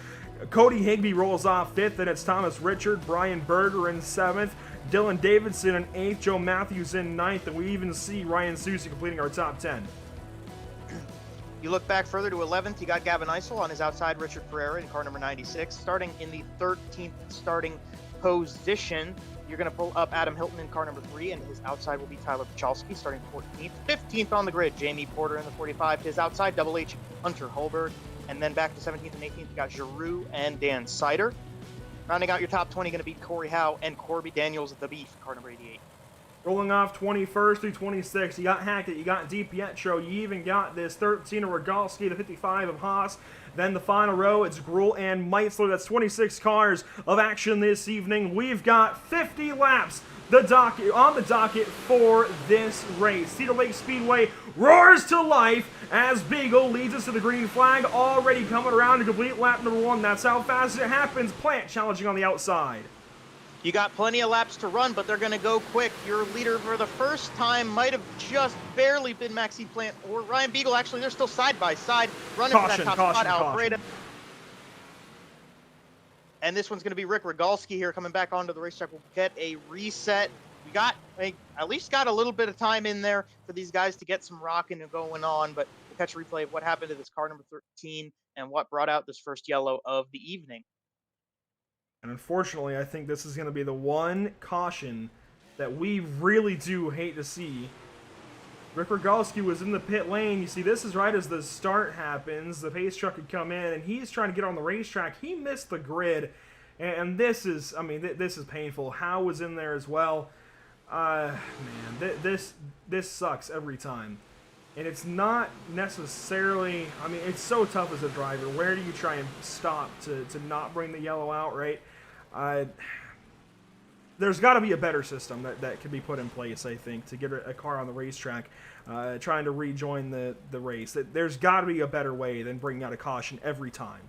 Cody Higbee rolls off fifth. Then it's Thomas Richard, Brian Berger in seventh. Dylan Davidson in 8th, Joe Matthews in 9th, and we even see Ryan Susie completing our top 10.
You look back further to 11th, you got Gavin Eisel on his outside, Richard Pereira in car number 96. Starting in the 13th starting position, you're going to pull up Adam Hilton in car number 3, and his outside will be Tyler Pachalski starting 14th. 15th on the grid, Jamie Porter in the 45. His outside, Double H, Hunter Holberg. And then back to 17th and 18th, you got Giroux and Dan Cedar. Rounding out your top 20, going to be Corey Howe and Corby Daniels at the Beef, car number 88.
Rolling off 21st through 26th, you got Hackett, you got DiPietro, you even got this 13 of Rogalski, the 55 of Haas. Then the final row, it's Gruhl and Meitzler. That's 26 cars of action this evening. We've got 50 laps on the docket for this race. Cedar Lake Speedway roars to life as Beagle leads us to the green flag, already coming around to complete lap number 1. That's how fast it happens. Plant challenging on the outside.
You got plenty of laps to run, but they're going to go quick. Your leader for the first time might have just barely been Maxime Plant or Ryan Beagle. Actually, they're still side by side, running for that top spot. Albreda. And this one's going to be Rick Rogalski here coming back onto the racetrack. We'll get a reset. We got at least got a little bit of time in there for these guys to get some rocking and going on, but we'll catch a replay of what happened to this car number 13 and what brought out this first yellow of the evening.
And unfortunately, I think this is going to be the one caution that we really do hate to see. Rick Rogalski was in the pit lane. You see, this is right as the start happens. The pace truck had come in, and he's trying to get on the racetrack. He missed the grid, and this is, I mean, this is painful. Howe was in there as well. Man, this sucks every time. And it's not necessarily, I mean, it's so tough as a driver. Where do you try and stop to not bring the yellow out, right? There's got to be a better system that can be put in place, I think, to get a car on the racetrack trying to rejoin the race. There's got to be a better way than bringing out a caution every time.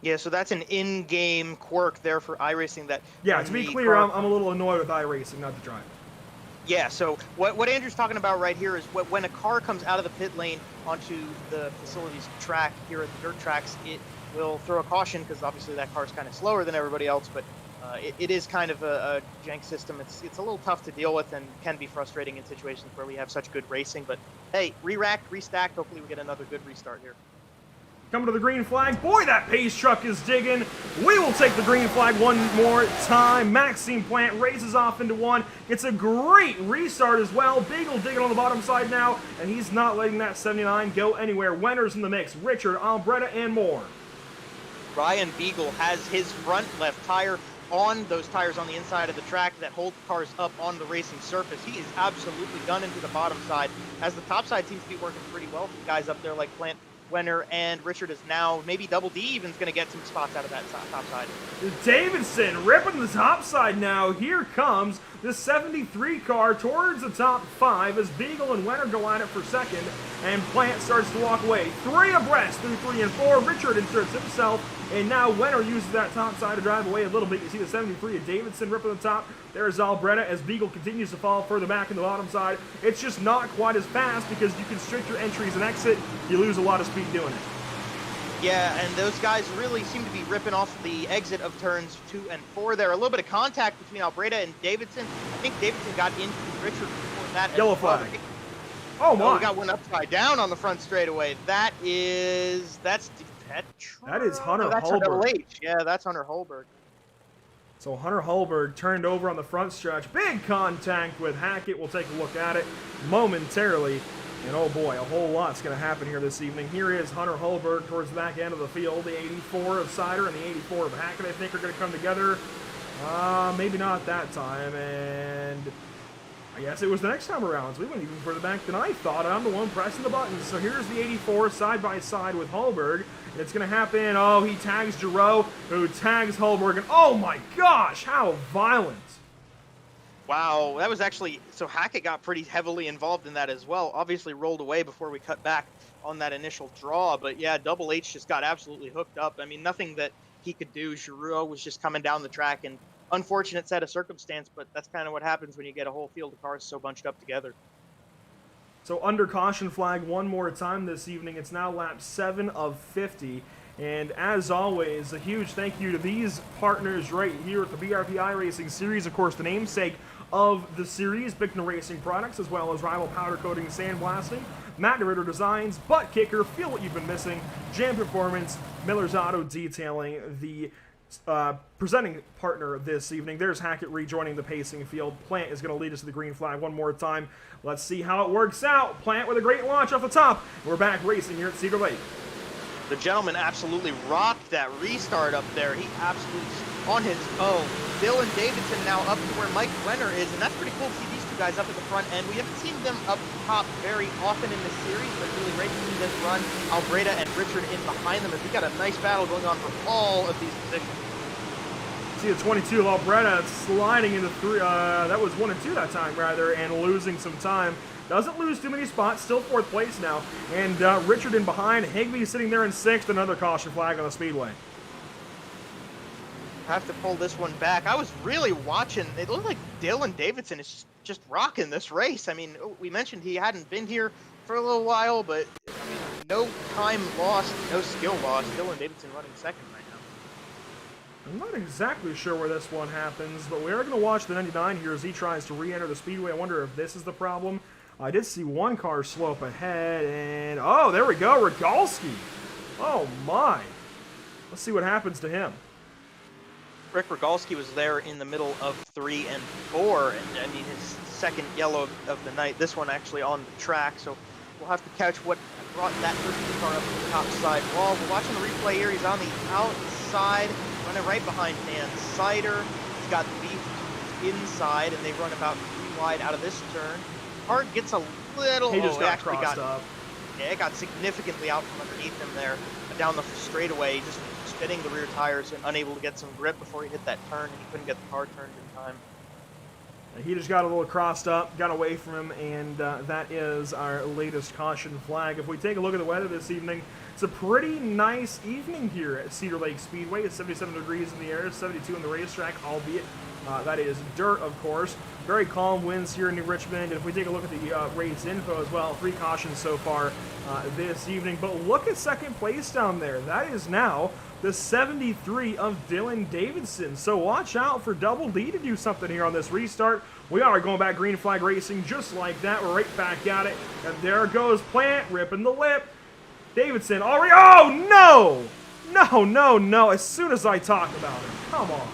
Yeah, so that's an in-game quirk there for iRacing. That
yeah, to be clear, I'm a little annoyed with iRacing, not the driver.
Yeah, so what Andrew's talking about right here is when a car comes out of the pit lane onto the facility's track here at the dirt tracks, will throw a caution because obviously that car's kind of slower than everybody else, but it is kind of a jank system. It's a little tough to deal with and can be frustrating in situations where we have such good racing. But hey, re-racked, restacked. Hopefully we get another good restart here.
Coming to the green flag. Boy, that pace truck is digging. We will take the green flag one more time. Maxime Plant races off into one. Gets a great restart as well. Beagle digging on the bottom side now, and he's not letting that 79 go anywhere. Wenner's in the mix. Richard, Albretta, and more.
Ryan Beagle has his front left tire on those tires on the inside of the track that hold the cars up on the racing surface. He is absolutely gunning to the bottom side, as the top side seems to be working pretty well for guys up there like Plant, Wenner, and Richard is now maybe Double D even's going to get some spots out of that top side.
Davidson ripping the top side now. Here comes the 73 car towards the top 5 as Beagle and Wenner go at it for second, and Plant starts to walk away. 3 abreast through 3 and 4. Richard inserts himself, and now Wenner uses that top side to drive away a little bit. You see the 73 of Davidson ripping the top. There's Albretta as Beagle continues to fall further back in the bottom side. It's just not quite as fast because you constrict your entries and exit. You lose a lot of speed doing it.
Yeah, and those guys really seem to be ripping off the exit of turns 2 and 4 there. A little bit of contact between Albretta and Davidson. I think Davidson got into Richard before that.
Yellow flag. Oh my.
Oh, we got one upside down on the front straightaway. That's Petra.
That is Hunter
that's
Hulberg.
Hunter H. Yeah, that's Hunter Hulberg.
So Hunter Hulberg turned over on the front stretch. Big contact with Hackett. We'll take a look at it momentarily. And oh boy, a whole lot's going to happen here this evening. Here is Hunter Hulberg towards the back end of the field. The 84 of Cedar and the 84 of Hackett, I think, are going to come together. Maybe not that time. And I guess it was the next time around. So we went even further back than I thought. I'm the one pressing the buttons. So here's the 84 side by side with Hulberg. And it's going to happen. Oh, he tags Giroux, who tags Hulberg. And oh my gosh, how violent.
Wow, that was actually, so Hackett got pretty heavily involved in that as well. Obviously rolled away before we cut back on that initial draw, but yeah, Double H just got absolutely hooked up. I mean, nothing that he could do. Giroux was just coming down the track, and unfortunate set of circumstance, but that's kind of what happens when you get a whole field of cars so bunched up together.
So under caution flag one more time this evening. It's now lap 7 of 50. And as always, a huge thank you to these partners right here at the BRP iRacing Series. Of course, the namesake of the series, Bickner Racing Products, as well as Rival Powder Coating and Sandblasting, Matt Ritter Designs, Butt Kicker, Feel What You've Been Missing, Jam Performance, Miller's Auto Detailing, the presenting partner this evening. There's Hackett rejoining the pacing field. Plant is going to lead us to the green flag one more time. Let's see how it works out. Plant with a great launch off the top. We're back racing here at Cedar Lake.
The gentleman absolutely rocked that restart up there. He absolutely on his own. Dylan Davidson now up to where Mike Wenner is, and that's pretty cool to see these two guys up at the front end. We haven't seen them up top very often in this series, but really great to see this run. Albretta and Richard in behind them as we got a nice battle going on for all of these positions.
See the 22 of Albretta sliding into 3, that was 1 and 2 that time rather, and losing some time. Doesn't lose too many spots, still 4th place now. And Richard in behind, Higbee sitting there in 6th, another caution flag on the speedway.
Have to pull this one back. I was really watching, it looked like Dylan Davidson is just rocking this race. I mean, we mentioned he hadn't been here for a little while, but I mean, no time lost, no skill lost. Dylan Davidson running second right now.
I'm not exactly sure where this one happens, but we are going to watch the 99 here as he tries to re-enter the speedway. I wonder if this is the problem. I did see one car slope ahead, and oh, there we go, Rogalski. Oh my. Let's see what happens to him.
Rick Rogalski was there in the middle of 3 and 4, and I mean his second yellow of the night. This one actually on the track, so we'll have to catch what brought that first car up to the top side wall. We're watching the replay here. He's on the outside, running right behind Dan Cedar. He's got the beef inside, and they run about 3 wide out of this turn. Car gets a little.
He just got crossed up.
Yeah, it got significantly out from underneath him there, down the straightaway, just spinning the rear tires and unable to get some grip before he hit that turn, and he couldn't get the car turned in time.
He just got a little crossed up, got away from him, and that is our latest caution flag. If we take a look at the weather this evening, it's a pretty nice evening here at Cedar Lake Speedway. It's 77 degrees in the air, 72 on the racetrack, albeit That is dirt, of course. Very calm winds here in New Richmond. And if we take a look at the race info as well, 3 cautions so far this evening. But look at second place down there. That is now the 73 of Dylan Davidson. So watch out for Double D to do something here on this restart. We are going back green flag racing just like that. We're right back at it. And there goes Plant, ripping the lip. Davidson already, oh no! No, as soon as I talk about it. Come on.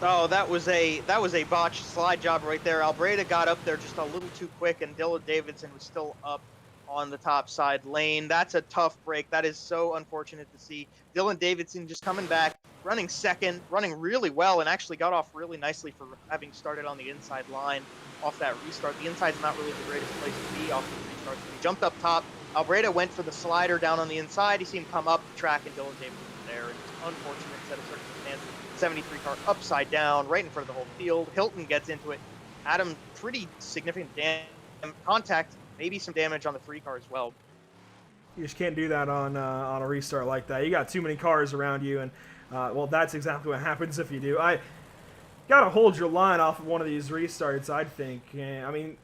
Oh, that was a botched slide job right there. Albreda got up there just a little too quick, and Dylan Davidson was still up on the top side lane. That's a tough break. That is so unfortunate to see. Dylan Davidson just coming back, running second, running really well, and actually got off really nicely for having started on the inside line off that restart. The inside's not really the greatest place to be off the restart. So he jumped up top. Albreda went for the slider down on the inside. He seen him come up the track, and Dylan Davidson was there. And it's an unfortunate set of circumstances. 73 car upside down, right in front of the whole field. Hilton gets into it. Adam, pretty significant contact, maybe some damage on the 3 car as well.
You just can't do that on a restart like that. You got too many cars around you, and well, that's exactly what happens if you do. I gotta hold your line off of one of these restarts, I think. I mean,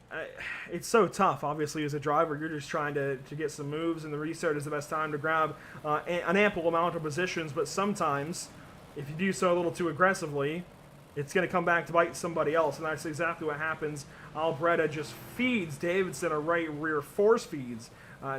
it's so tough. Obviously, as a driver, you're just trying to get some moves, and the restart is the best time to grab an ample amount of positions. But sometimes, if you do so a little too aggressively, it's going to come back to bite somebody else, and that's exactly what happens. Albreda just feeds Davidson a right rear, force feeds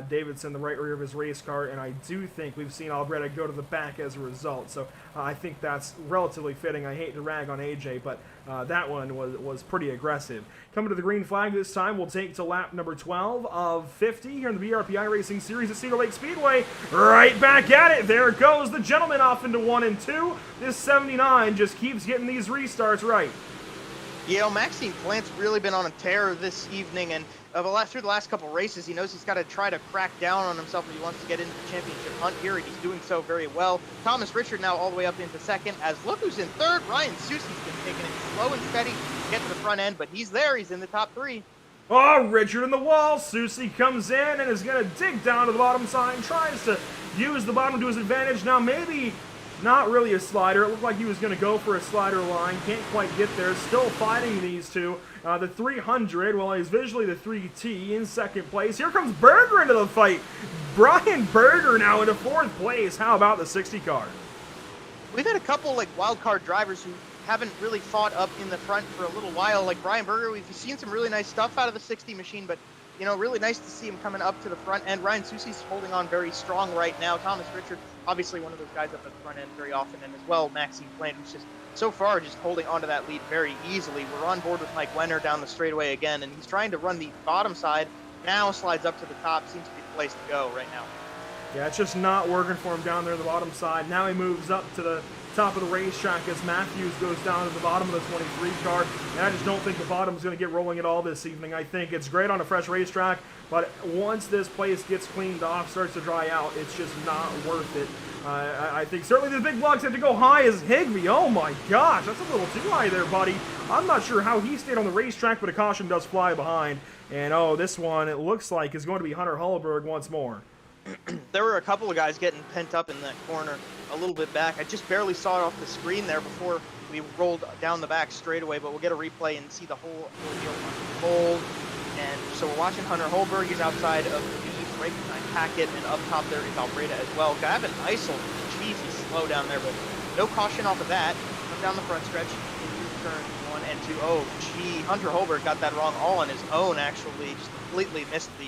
Davidson the right rear of his race car, and I do think we've seen Albreda go to the back as a result. So I think that's relatively fitting. I hate to rag on AJ, but that one was pretty aggressive. Coming to the green flag this time, we'll take to lap number 12 of 50 here in the BRP iRacing Series at Cedar Lake Speedway. Right back at it. There goes the gentleman off into 1 and 2. This 79 just keeps getting these restarts right.
You know, Maxime Plant's really been on a tear this evening, and through the last couple races, he knows he's got to try to crack down on himself if he wants to get into the championship hunt here, and he's doing so very well. Thomas Richard now all the way up into second, as look who's in third. Ryan Susie's been taking it slow and steady to get to the front end, but he's there. He's in the top 3.
Oh, Richard in the wall. Susie comes in and is going to dig down to the bottom side, tries to use the bottom to his advantage. Now, maybe not really a slider. It looked like he was going to go for a slider line. Can't quite get there. Still fighting these two. The 300, well, he's visually the 3T in second place. Here comes Berger into the fight. Brian Berger now into 4th place. How about the 60 car?
We've had a couple like wild card drivers who haven't really fought up in the front for a little while. Like Brian Berger, we've seen some really nice stuff out of the 60 machine, but you know, really nice to see him coming up to the front end. Ryan Susie's holding on very strong right now. Thomas Richard, obviously one of those guys up at the front end very often, and as well Maxime Plant, who's just so far just holding onto that lead very easily. We're on board with Mike Wenner down the straightaway again, and he's trying to run the bottom side. Now slides up to the top. Seems to be the place to go right now.
Yeah, it's just not working for him down there on the bottom side. Now he moves up to the top of the racetrack as Matthews goes down to the bottom of the 23 car. And I just don't think the bottom is going to get rolling at all this evening. I think it's great on a fresh racetrack, but once this place gets cleaned off, starts to dry out, it's just not worth it. I think certainly the big blocks have to go high as Higbee. Oh my gosh, that's a little too high there, buddy. I'm not sure how he stayed on the racetrack, but a caution does fly behind. And oh, this one, it looks like, is going to be Hunter Hullberg once more.
There were a couple of guys getting pent up in that corner a little bit back. I just barely saw it off the screen there before we rolled down the back straightaway, but we'll get a replay and see the whole ordeal unfold. And so we're watching Hunter Hullberg. He's outside of the lead, right behind Hackett, and up top there is Albreda as well. Gavin Eisel, geez, he's slow down there, but no caution off of that. Come down the front stretch into turn 1 and 2. Oh, gee, Hunter Hullberg got that wrong all on his own, actually. Just completely missed the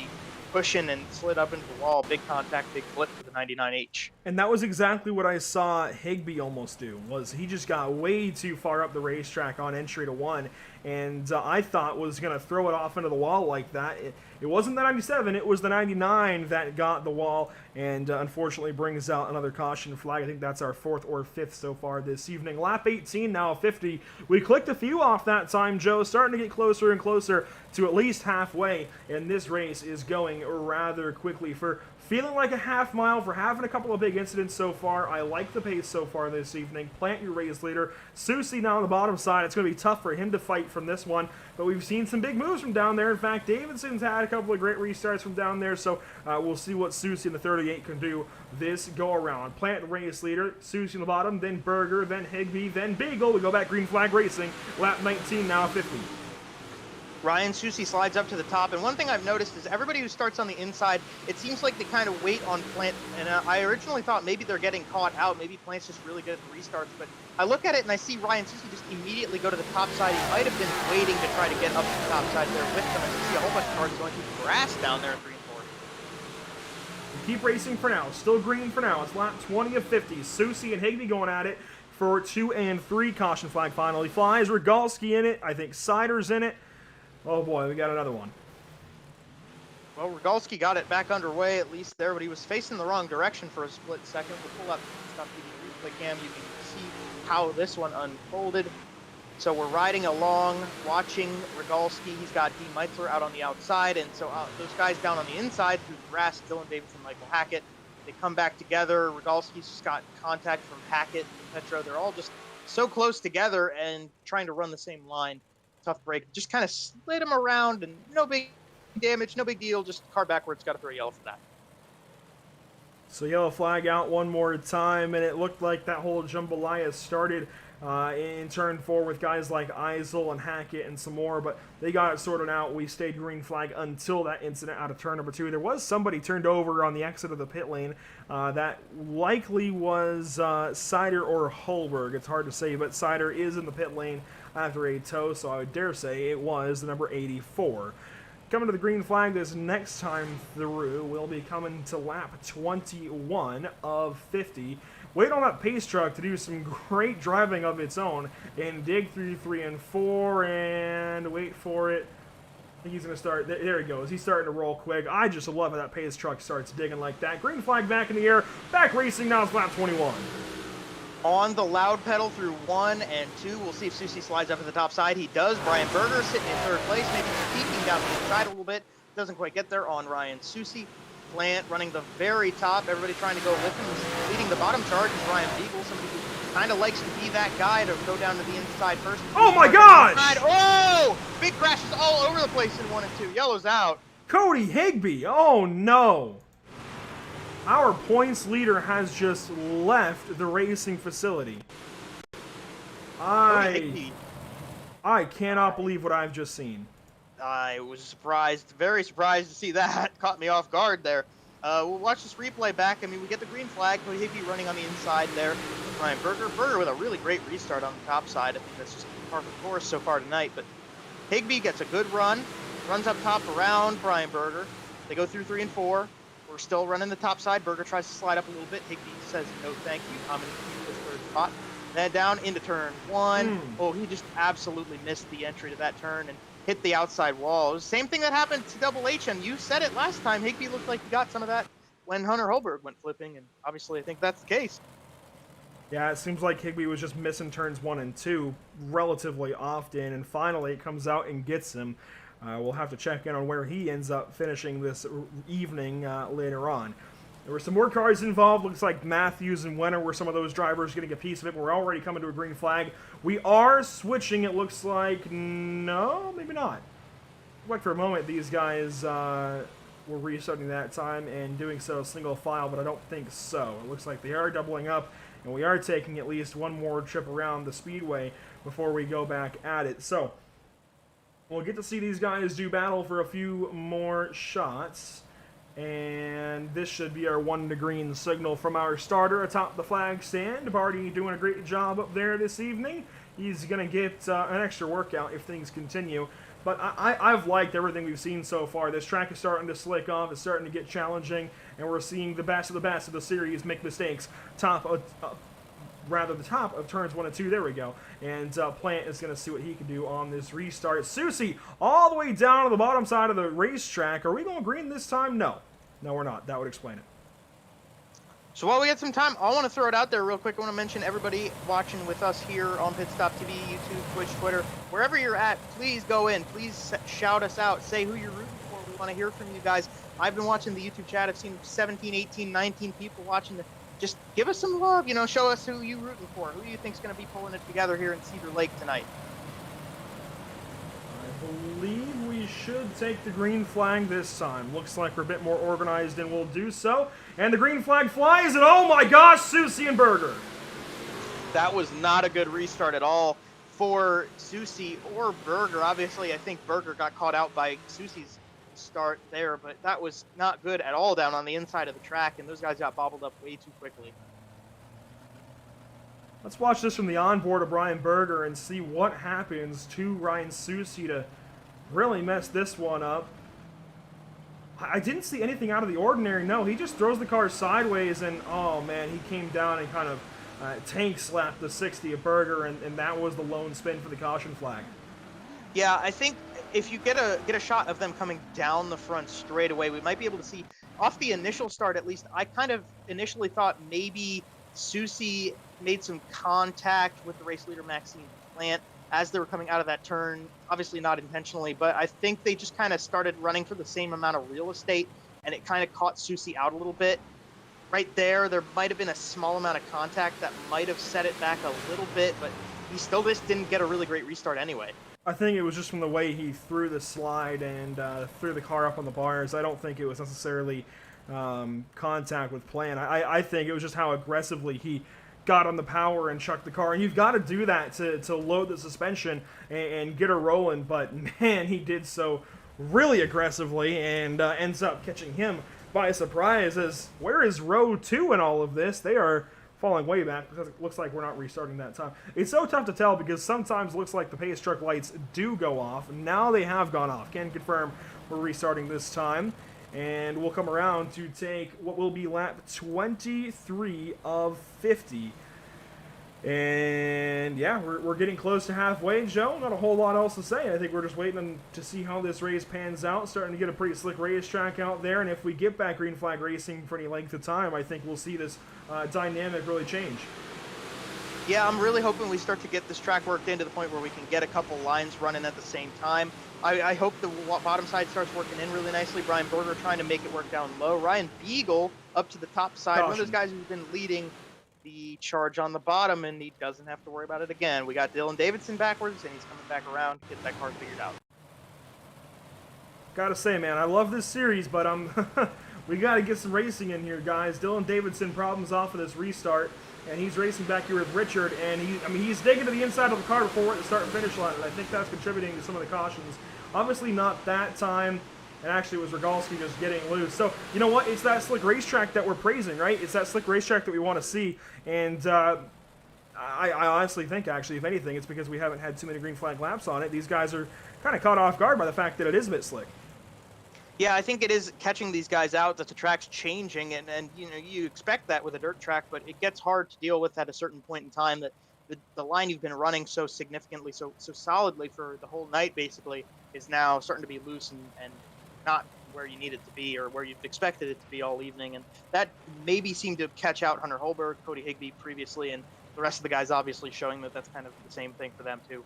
pushing and slid up into the wall. Big contact, big flip for the 99H.
And that was exactly what I saw Higbee almost do, was he just got way too far up the racetrack on entry to 1, and I thought was going to throw it off into the wall like that. It wasn't the 97, it was the 99 that got the wall, and unfortunately brings out another caution flag. I think that's our 4th or 5th so far this evening. Lap 18, now 50. We clicked a few off that time, Joe, starting to get closer and closer to at least halfway, and this race is going rather quickly. For feeling like a half mile, for having a couple of big incidents so far, I like the pace so far this evening. Plant your race leader. Susie now on the bottom side. It's going to be tough for him to fight from this one, but we've seen some big moves from down there. In fact, Davidson's had a couple of great restarts from down there, so we'll see what Susie in the 38 can do this go-around. Plant race leader, Susie in the bottom, then Berger, then Higbee, then Beagle. We go back green flag racing, lap 19, now 50.
Ryan Susie slides up to the top, and one thing I've noticed is everybody who starts on the inside, it seems like they kind of wait on Plant, and I originally thought maybe they're getting caught out, maybe Plant's just really good at the restarts, but I look at it and I see Ryan Susie just immediately go to the top side. He might have been waiting to try to get up to the top side there with them, and you see a whole bunch of cars going through grass down there in 3 and 4.
Keep racing for now, still green for now. It's lap 20 of 50. Susie and Higbee going at it for 2 and 3. Caution flag finally flies. Rogalski in it, I think Cider's in it. Oh boy, we got another one.
Well, Rogalski got it back underway at least there, but he was facing the wrong direction for a split second. We'll pull up PitStop TV replay cam. You can see how this one unfolded. So we're riding along, watching Rogalski. He's got D. Meitzler out on the outside, and so those guys down on the inside through the grass, Dylan Davidson, Michael Hackett, they come back together. Rogalski's just got contact from Hackett and Petro. They're all just so close together and trying to run the same line. Tough break, just kind of slid him around, and no big damage, no big deal, just car backwards, got to throw yellow for that.
So yellow flag out one more time, and it looked like that whole jambalaya started in turn 4 with guys like Eisel and Hackett and some more, but they got it sorted out. We stayed green flag until that incident out of turn number 2. There was somebody turned over on the exit of the pit lane. That likely was Cedar or Holberg. It's hard to say, but Cedar is in the pit lane after a tow, so I would dare say it was the number 84. Coming to the green flag this next time through, we'll be coming to lap 21 of 50. Wait on that pace truck to do some great driving of its own and dig through 3 and 4 and wait for it. I think he's going to start. There he goes. He's starting to roll quick. I just love how that pace truck starts digging like that. Green flag back in the air. Back racing now. It's lap 21.
On the loud pedal through 1 and 2. We'll see if Susie slides up at the top side. He does. Brian Berger sitting in 3rd place, maybe peeking down the inside a little bit. Doesn't quite get there on Ryan Susie. Plant running the very top. Everybody trying to go with him. Leading the bottom charge is Ryan Beagle, somebody who kind of likes to be that guy to go down to the inside first.
Oh my gosh!
Oh! Big crashes all over the place in 1 and 2. Yellow's out.
Cody Higbee. Oh no. Our points leader has just left the racing facility. I cannot believe what I've just seen.
I was surprised, very surprised to see that. Caught me off guard there. We'll watch this replay back. I mean, we get the green flag. Cody Higbee running on the inside there. Ryan Berger with a really great restart on the top side. I think that's just par for the course so far tonight. But Higbee gets a good run, runs up top around Brian Berger. They go through 3 and 4. We're still running the top side. Berger tries to slide up a little bit. Higbee says no thank you. I'm going to keep this 3rd spot. Then down into turn 1. Oh, he just absolutely missed the entry to that turn and hit the outside wall. It was the same thing that happened to Double H, and you said it last time. Higbee looked like he got some of that when Hunter Holberg went flipping, and obviously I think that's the case.
Yeah, it seems like Higbee was just missing turns 1 and 2 relatively often, and finally it comes out and gets him. We'll have to check in on where he ends up finishing this evening later on. There were some more cars involved. Looks like Matthews and Wenner were some of those drivers getting a piece of it. We're already coming to a green flag. We are switching, it looks like. No, maybe not. Like for a moment, these guys were restarting that time and doing so single file, but I don't think so. It looks like they are doubling up, and we are taking at least one more trip around the speedway before we go back at it. So we'll get to see these guys do battle for a few more shots. And this should be our 1 to green signal from our starter atop the flag stand. Barty doing a great job up there this evening. He's going to get an extra workout if things continue. But I've liked everything we've seen so far. This track is starting to slick off. It's starting to get challenging. And we're seeing the best of the series make mistakes. The top of turns 1 and 2. There we go. And Plant is going to see what he can do on this restart. Susie, all the way down to the bottom side of the racetrack. Are we going green this time? No. No, we're not. That would explain it.
So while we get some time, I want to throw it out there real quick. I want to mention everybody watching with us here on PitStop TV, YouTube, Twitch, Twitter, wherever you're at, please go in. Please shout us out. Say who you're rooting for. We want to hear from you guys. I've been watching the YouTube chat. I've seen 17, 18, 19 people watching. Just give us some love. You know, show us who you're rooting for. Who do you think's going to be pulling it together here in Cedar Lake tonight?
should take the green flag this time. Looks like we're a bit more organized and we'll do so. And the green flag flies, and oh my gosh, Susie and Berger.
That was not a good restart at all for Susie or Berger. Obviously, I think Berger got caught out by Susie's start there, but that was not good at all down on the inside of the track, and those guys got bobbled up way too quickly.
Let's watch this from the onboard of Brian Berger and see what happens to Ryan Susie to really mess this one up. I didn't see anything out of the ordinary. No, he just throws the car sideways, and oh man, he came down and kind of tank slapped the 60 of Berger, and that was the lone spin for the caution flag.
Yeah, I think if you get a shot of them coming down the front straight away, we might be able to see off the initial start. At least I kind of initially thought maybe Susie made some contact with the race leader Maxine Plant as they were coming out of that turn. Obviously not intentionally, but I think they just kind of started running for the same amount of real estate, and it kind of caught Susie out a little bit. Right there might have been a small amount of contact that might have set it back a little bit, but he still just didn't get a really great restart anyway.
I think it was just from the way he threw the slide and threw the car up on the bars. I don't think it was necessarily contact with Plant. I think it was just how aggressively he got on the power and chucked the car, and you've got to do that to load the suspension and get her rolling, but man, he did so really aggressively and ends up catching him by surprise. As where is row 2 in all of this? They are falling way back because it looks like we're not restarting that time. It's so tough to tell because sometimes it looks like the pace truck lights do go off. Now they have gone off. Can confirm we're restarting this time. And we'll come around to take what will be lap 23 of 50. And yeah, we're getting close to halfway, Joe. Not a whole lot else to say. I think we're just waiting to see how this race pans out. Starting to get a pretty slick racetrack out there. And if we get back green flag racing for any length of time, I think we'll see this dynamic really change.
Yeah, I'm really hoping we start to get this track worked into the point where we can get a couple lines running at the same time. I hope the bottom side starts working in really nicely. Brian Berger trying to make it work down low. Ryan Beagle up to the top side.
Caution.
One of those guys who's been leading the charge on the bottom, and he doesn't have to worry about it again. We got Dylan Davidson backwards, and he's coming back around to get that car figured out.
Gotta say, man, I love this series, but we gotta get some racing in here, guys. Dylan Davidson problems off of this restart, and he's racing back here with Richard, and he's digging to the inside of the car before we're at the start and finish line, and I think that's contributing to some of the cautions. Obviously not that time, and actually it was Rogalski just getting loose. So, you know what? It's that slick racetrack that we're praising, right? It's that slick racetrack that we want to see, and I honestly think, actually, if anything, it's because we haven't had too many green flag laps on it. These guys are kind of caught off guard by the fact that it is a bit slick.
Yeah, I think it is catching these guys out that the track's changing, and you know, you expect that with a dirt track, but it gets hard to deal with at a certain point in time. That the line you've been running so significantly, so solidly for the whole night, basically, is now starting to be loose and not where you need it to be or where you've expected it to be all evening. And that maybe seemed to catch out Hunter Holberg, Cody Higbee previously, and the rest of the guys obviously showing that that's kind of the same thing for them too.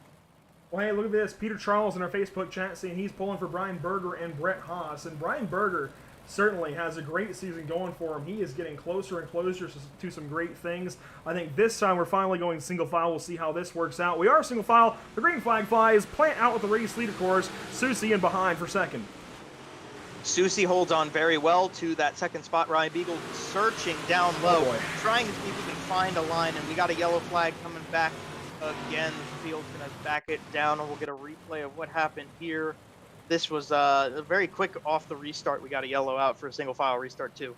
Well, hey, look at this. Peter Charles in our Facebook chat saying he's pulling for Brian Berger and Brett Haas. And Brian Berger certainly has a great season going for him. He is getting closer and closer to some great things. I think this time we're finally going single file. We'll see how this works out. We are single file. The green flag flies. Plant out with the race leader course. Susie in behind for second.
Susie holds on very well to that second spot. Ryan Beagle searching down low, trying to see if we can find a line, and we got a yellow flag coming back again. The field's going to back it down, and we'll get a replay of what happened here. This was a very quick off the restart. We got a yellow out for a single file restart too.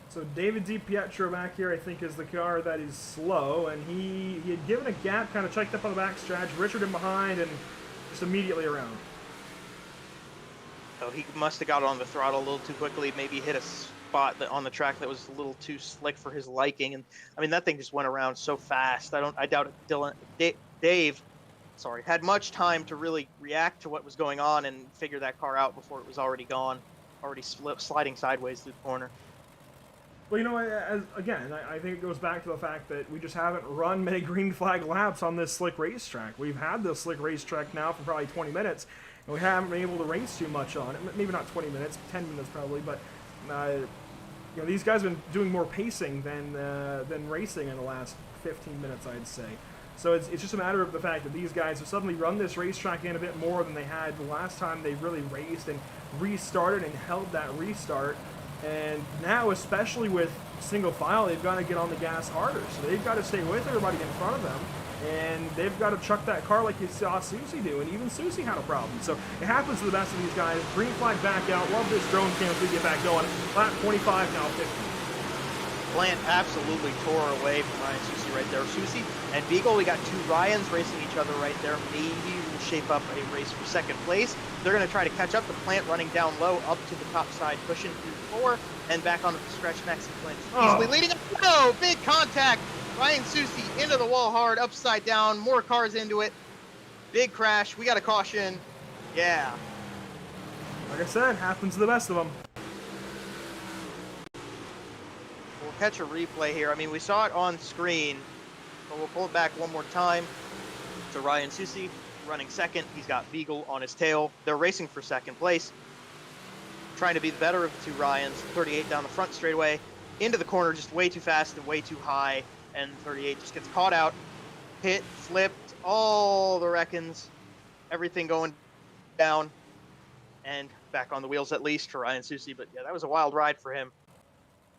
So David DiPietro back here, I think, is the car that is slow, and he had given a gap, kind of checked up on the backstretch. Richard in behind, and just immediately around.
So he must have got on the throttle a little too quickly, maybe hit a spot on the track that was a little too slick for his liking. And I mean, that thing just went around so fast. I doubt Dave had much time to really react to what was going on and figure that car out before it was already gone, already sliding sideways through the corner.
Well, you know, I think it goes back to the fact that we just haven't run many green flag laps on this slick racetrack. We've had this slick racetrack now for probably 20 minutes, and we haven't been able to race too much on it. Maybe not 20 minutes, 10 minutes probably, but you know, these guys have been doing more pacing than racing in the last 15 minutes, I'd say. So it's just a matter of the fact that these guys have suddenly run this racetrack in a bit more than they had the last time they really raced and restarted and held that restart. And now, especially with single file, they've got to get on the gas harder. So they've got to stay with everybody in front of them. And they've got to chuck that car like you saw Susie do. And even Susie had a problem. So it happens to the best of these guys. Green flag back out. Love this drone cam as we get back going. Lap 25, now 50.
Plant absolutely tore away from Ryan Susie right there. Susie and Beagle, we got two Ryans racing each other right there. Maybe will shape up a race for second place. They're going to try to catch up. The Plant running down low up to the top side, pushing through 4 and back onto the stretch next to Plant. Easily leading up. No, big contact. Ryan Susie into the wall hard, upside down, more cars into it. Big crash. We got a caution. Yeah.
Like I said, happens to the best of them.
We'll catch a replay here. I mean, we saw it on screen, but we'll pull it back one more time to Ryan Susie running second. He's got Beagle on his tail. They're racing for second place, trying to be the better of the two Ryans. 38 down the front straightaway, into the corner, just way too fast and way too high, and 38 just gets caught out. Hit, flipped, all the reckons, everything going down, and back on the wheels at least for Ryan Susie. But yeah, that was a wild ride for him.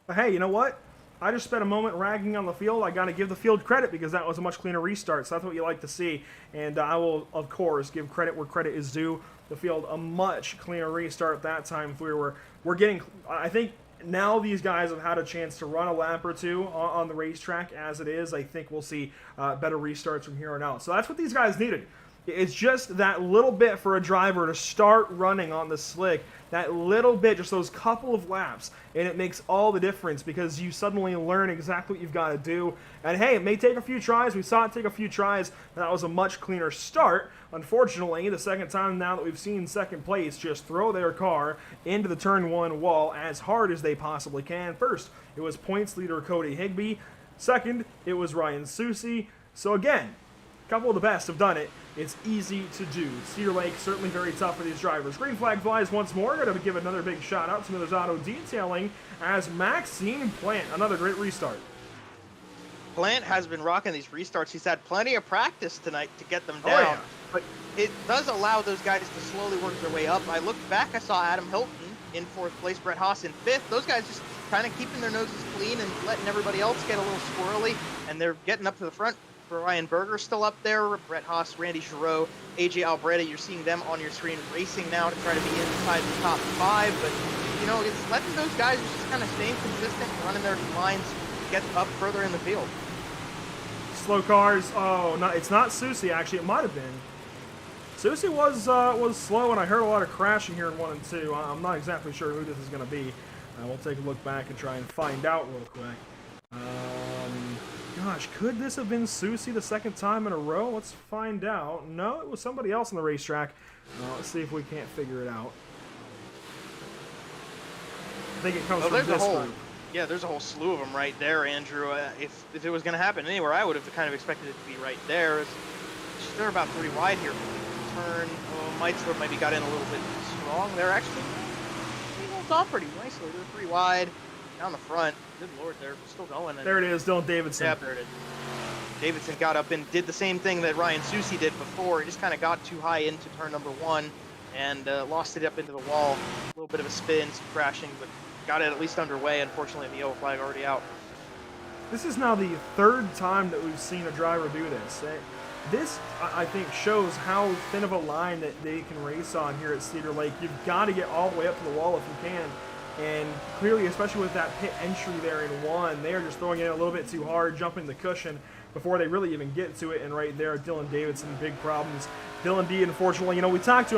But hey, you know what? I just spent a moment ragging on the field. I got to give the field credit because that was a much cleaner restart. So that's what you like to see. And I will, of course, give credit where credit is due. The field, a much cleaner restart that time. We're getting, I think now these guys have had a chance to run a lap or two on the racetrack as it is. I think we'll see better restarts from here on out. So that's what these guys needed. It's just that little bit for a driver to start running on the slick, that little bit, just those couple of laps, and it makes all the difference because you suddenly learn exactly what you've got to do. And hey, it may take a few tries. We saw it take a few tries. That was a much cleaner start. Unfortunately, the second time now that we've seen second place just throw their car into the turn 1 wall as hard as they possibly can. First, it was points leader Cody Higbee. Second, it was Ryan Susie. So again, a couple of the best have done it. It's easy to do. Cedar Lake, certainly very tough for these drivers. Green flag flies once more. Got to give another big shout out to Miller's Auto Detailing as Maxine Plant, another great restart.
Plant has been rocking these restarts. He's had plenty of practice tonight to get them
Oh,
down.
yeah.
But it does allow those guys to slowly work their way up. I looked back, I saw Adam Hilton in 4th place, Brett Haas in 5th. Those guys just kind of keeping their noses clean and letting everybody else get a little squirrely, and they're getting up to the front. Ryan Berger still up there, Brett Haas, Randy Giroux, AJ Albreda. You're seeing them on your screen racing now to try to be inside the top 5. But, you know, it's letting those guys just kind of staying consistent, running their lines, get up further in the field.
Slow cars. Oh, no, it's not Susie, actually. It might have been. Susie was slow, and I heard a lot of crashing here in 1 and 2. I'm not exactly sure who this is going to be. We'll take a look back and try and find out real quick. Gosh, could this have been Susie the second time in a row? Let's find out. No, it was somebody else on the racetrack. Let's see if we can't figure it out. I think it comes from this group.
Yeah, there's a whole slew of them right there, Andrew. If it was going to happen anywhere, I would have kind of expected it to be right there. They're about 3 wide here. Turn. Oh, Meitzler maybe got in a little bit strong. They're actually holds off pretty nicely. They're 3 wide. Down the front. Good lord, they're still going.
There it is, Dylan Davidson.
Yeah, there it is. Davidson got up and did the same thing that Ryan Susie did before. He just kind of got too high into turn number 1 and lost it up into the wall. A little bit of a spin, some crashing, but got it at least underway. Unfortunately, the yellow flag already out.
This is now the 3rd time that we've seen a driver do this. This, I think, shows how thin of a line that they can race on here at Cedar Lake. You've got to get all the way up to the wall if you can. And clearly, especially with that pit entry there in 1, they are just throwing it a little bit too hard, jumping the cushion before they really even get to it. And right there, Dylan Davidson, big problems. Dylan D, unfortunately, you know, we talked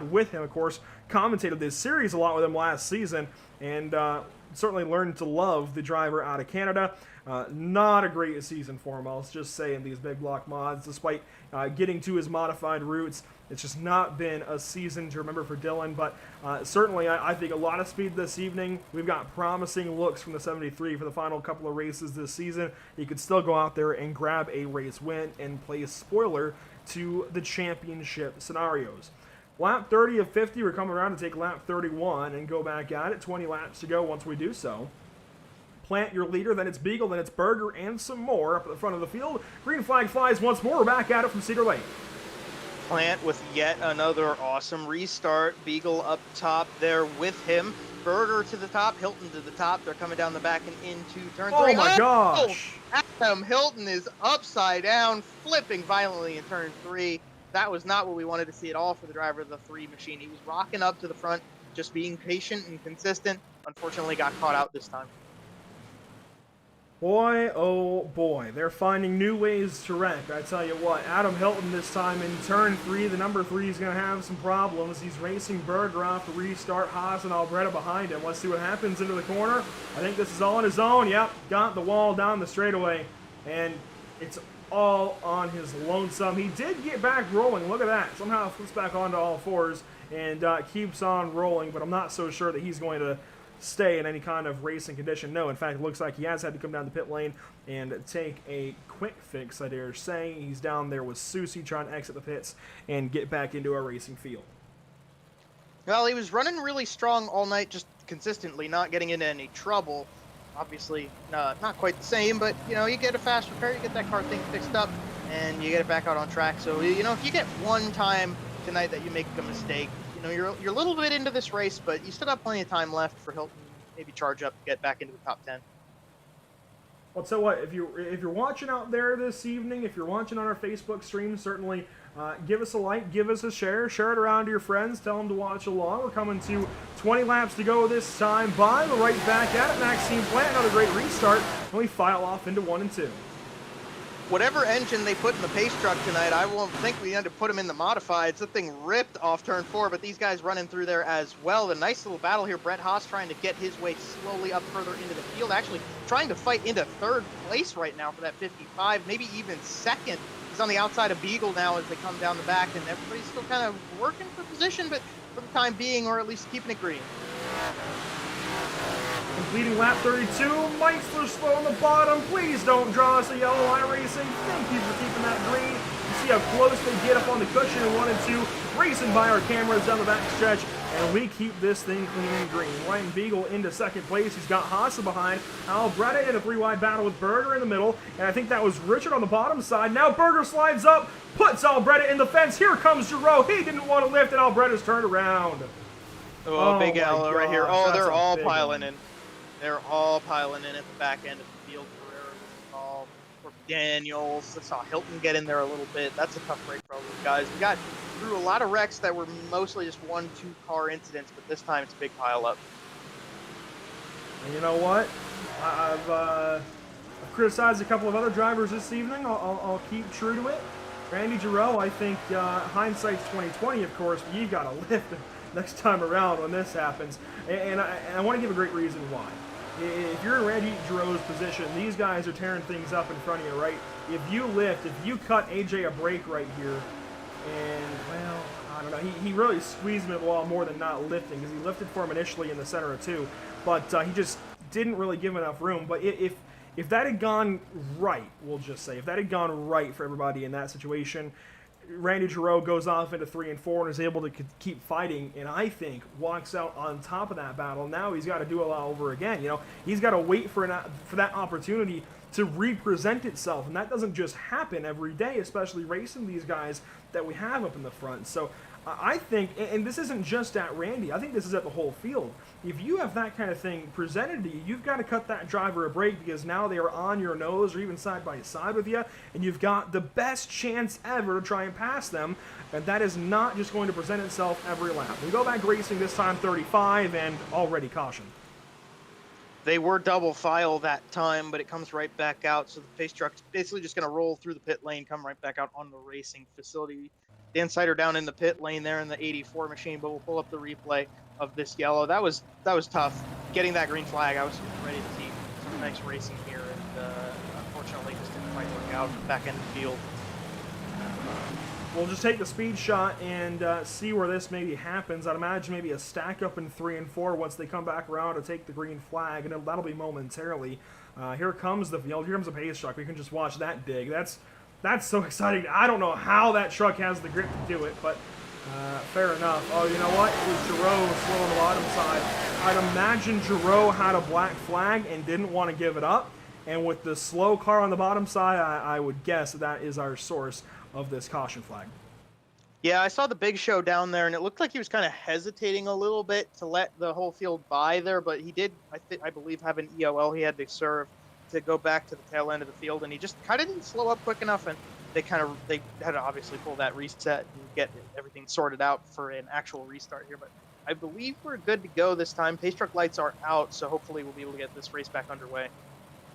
with him, of course, commentated this series a lot with him last season, and certainly learned to love the driver out of Canada. Not a great season for him, I'll just say, in these big block mods. Despite getting to his modified routes, it's just not been a season to remember for Dylan, but certainly I think a lot of speed this evening. We've got promising looks from the 73 for the final couple of races this season. He could still go out there and grab a race win and play a spoiler to the championship scenarios. Lap 30 of 50, we're coming around to take lap 31 and go back at it. 20 laps to go once we do so. Plant, your leader, then it's Beagle, then it's Berger, and some more up at the front of the field. Green flag flies once more. We're back at it from Cedar Lake.
Plant with yet another awesome restart. Beagle up top there with him. Berger to the top, Hilton to the top. They're coming down the back and into turn 3.
Oh my gosh!
Adam Hilton is upside down, flipping violently in turn 3. That was not what we wanted to see at all for the driver of the 3 machine. He was rocking up to the front, just being patient and consistent. Unfortunately, got caught out this time.
Boy, oh boy, they're finding new ways to wreck. I tell you what, Adam Hilton this time in turn 3, the number 3 is going to have some problems. He's racing Berger off to restart, Haas and Albretta behind him. Let's see what happens into the corner. I think this is all on his own. Yep, got the wall down the straightaway, and it's all on his lonesome. He did get back rolling. Look at that. Somehow flips back onto all fours and keeps on rolling, but I'm not so sure that he's going to stay in any kind of racing condition. No, in fact, it looks like he has had to come down the pit lane and take a quick fix, I dare say. He's down there with Susie trying to exit the pits and get back into our racing field.
Well, he was running really strong all night, just consistently, not getting into any trouble. Obviously, not quite the same, but, you know, you get a fast repair, you get that car thing fixed up, and you get it back out on track. So, you know, if you get one time tonight that you make a mistake, you're a little bit into this race, but you still got plenty of time left for Hilton to maybe charge up, get back into the top 10.
Well, so what, if you're watching out there this evening, if you're watching on our Facebook stream, certainly give us a like, give us a share it around to your friends, tell them to watch along. We're coming to 20 laps to go this time by. We're right back at it. Maxime Plant, another great restart, and we file off into 1 and 2.
Whatever engine they put in the pace truck tonight, I won't think we had to put them in the modifieds. The thing ripped off turn 4, but these guys running through there as well. A nice little battle here. Brett Haas trying to get his way slowly up further into the field, actually trying to fight into 3rd place right now for that 55, maybe even 2nd. He's on the outside of Beagle now as they come down the back, and everybody's still kind of working for position, but for the time being, or at least keeping it green.
Completing lap 32, Meitzler slow on the bottom. Please don't draw us a yellow. iRacing, thank you for keeping that green. You see how close they get up on the cushion in 1 and 2, racing by our cameras down the back stretch, and we keep this thing clean and green. Ryan Beagle into 2nd place. He's got Haas behind. Albretta in a 3-wide battle with Berger in the middle, and I think that was Richard on the bottom side. Now Berger slides up, puts Albretta in the fence. Here comes Giroux. He didn't want to lift, and Albretta's turned around.
Oh, big yellow right here. Oh,
That's
they're all
big
piling
one.
in. They're all piling in at the back end of the field. Ferrer was involved. Or Daniels. I saw Hilton get in there a little bit. That's a tough break for all those guys. We got through a lot of wrecks that were mostly just 1-2 car incidents, but this time it's a big pile up.
And you know what? I've criticized a couple of other drivers this evening. I'll keep true to it. Randy Giroux, I think hindsight's 20/20, of course, but you've got to lift next time around when this happens. And I want to give a great reason why. If you're in Randy Giroux's position, these guys are tearing things up in front of you, right? If you lift, if you cut AJ a break right here, and, well, I don't know, he really squeezed him at the wall more than not lifting, because he lifted for him initially in the center of 2, but he just didn't really give him enough room. But if that had gone right, we'll just say, if that had gone right for everybody in that situation, Randy Giroux goes off into 3 and 4 and is able to keep fighting, and I think walks out on top of that battle. Now he's got to do it all over again. You know, he's got to wait for that opportunity to represent itself, and that doesn't just happen every day, especially racing these guys that we have up in the front. So I think, and this isn't just at Randy, I think this is at the whole field. If you have that kind of thing presented to you, you've got to cut that driver a break, because now they are on your nose or even side by side with you, and you've got the best chance ever to try and pass them, and that is not just going to present itself every lap. We go back racing this time 35 and already caution.
They were double file that time, but it comes right back out. So the pace truck's basically just going to roll through the pit lane, come right back out on the racing facility. Dan Sider down in the pit lane there in the 84 machine, but we'll pull up the replay of this yellow. That was tough. Getting that green flag, I was ready to see some nice racing here, and unfortunately just didn't quite work out back end of the field.
We'll just take the speed shot and see where this maybe happens. I'd imagine maybe a stack up in 3 and 4 once they come back around to take the green flag, and that'll be momentarily. Here comes the field. Here comes the pace truck. We can just watch that dig. That's so exciting. I don't know how that truck has the grip to do it, but fair enough. Oh, you know what? It was Giroux slow on the bottom side. I'd imagine Giroux had a black flag and didn't want to give it up. And with the slow car on the bottom side, I would guess that is our source of this caution flag.
Yeah, I saw the big show down there, and it looked like he was kind of hesitating a little bit to let the whole field by there, but he did, I believe, have an EOL he had to serve to go back to the tail end of the field, and he just kind of didn't slow up quick enough, and they had to obviously pull that reset and get everything sorted out for an actual restart here. But I believe we're good to go this time. Pace truck lights are out, so hopefully we'll be able to get this race back underway.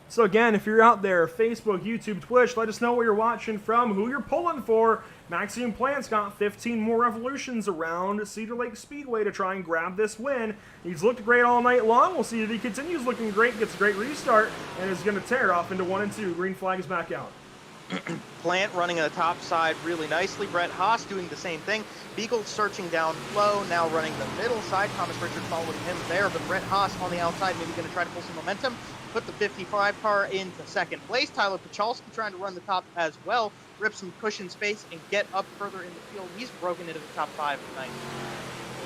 So again, if you're out there, Facebook, YouTube, Twitch, let us know where you're watching from, who you're pulling for. Maxime Plant's got 15 more revolutions around Cedar Lake Speedway to try and grab this win. He's looked great all night long. We'll see if he continues looking great, gets a great restart, and is going to tear off into 1 and 2. Green flag is back out.
Plant running on the top side really nicely. Brett Haas doing the same thing. Beagle searching down low, now running the middle side. Thomas Richard following him there, but Brett Haas on the outside, maybe going to try to pull some momentum. Put the 55 car into second place. Tyler Pachalski trying to run the top as well. Rip some cushion space and get up further in the field. He's broken into the top 5 tonight.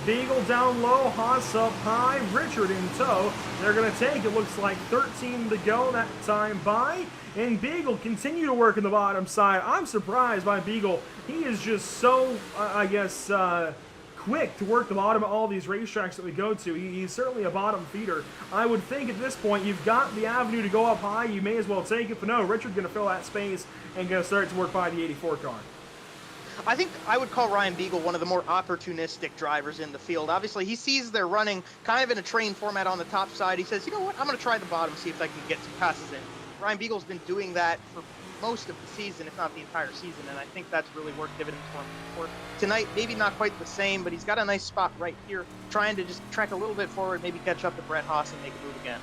Beagle down low, Haas up high, Richard in tow. They're going to take, it looks like 13 to go that time by. And Beagle continue to work in the bottom side. I'm surprised by Beagle. He is just so, quick to work the bottom of all these racetracks that we go to. He's certainly a bottom feeder. I would think at this point, you've got the avenue to go up high. You may as well take it. But no, Richard's going to fill that space and going to start to work by the 84 car.
I think I would call Ryan Beagle one of the more opportunistic drivers in the field. Obviously, he sees they're running kind of in a train format on the top side. He says, you know what, I'm going to try the bottom, see if I can get some passes in. Ryan Beagle's been doing that for most of the season, if not the entire season, and I think that's really worked dividends for him. Tonight, maybe not quite the same, but he's got a nice spot right here, trying to just track a little bit forward, maybe catch up to Brett Haas and make a move again.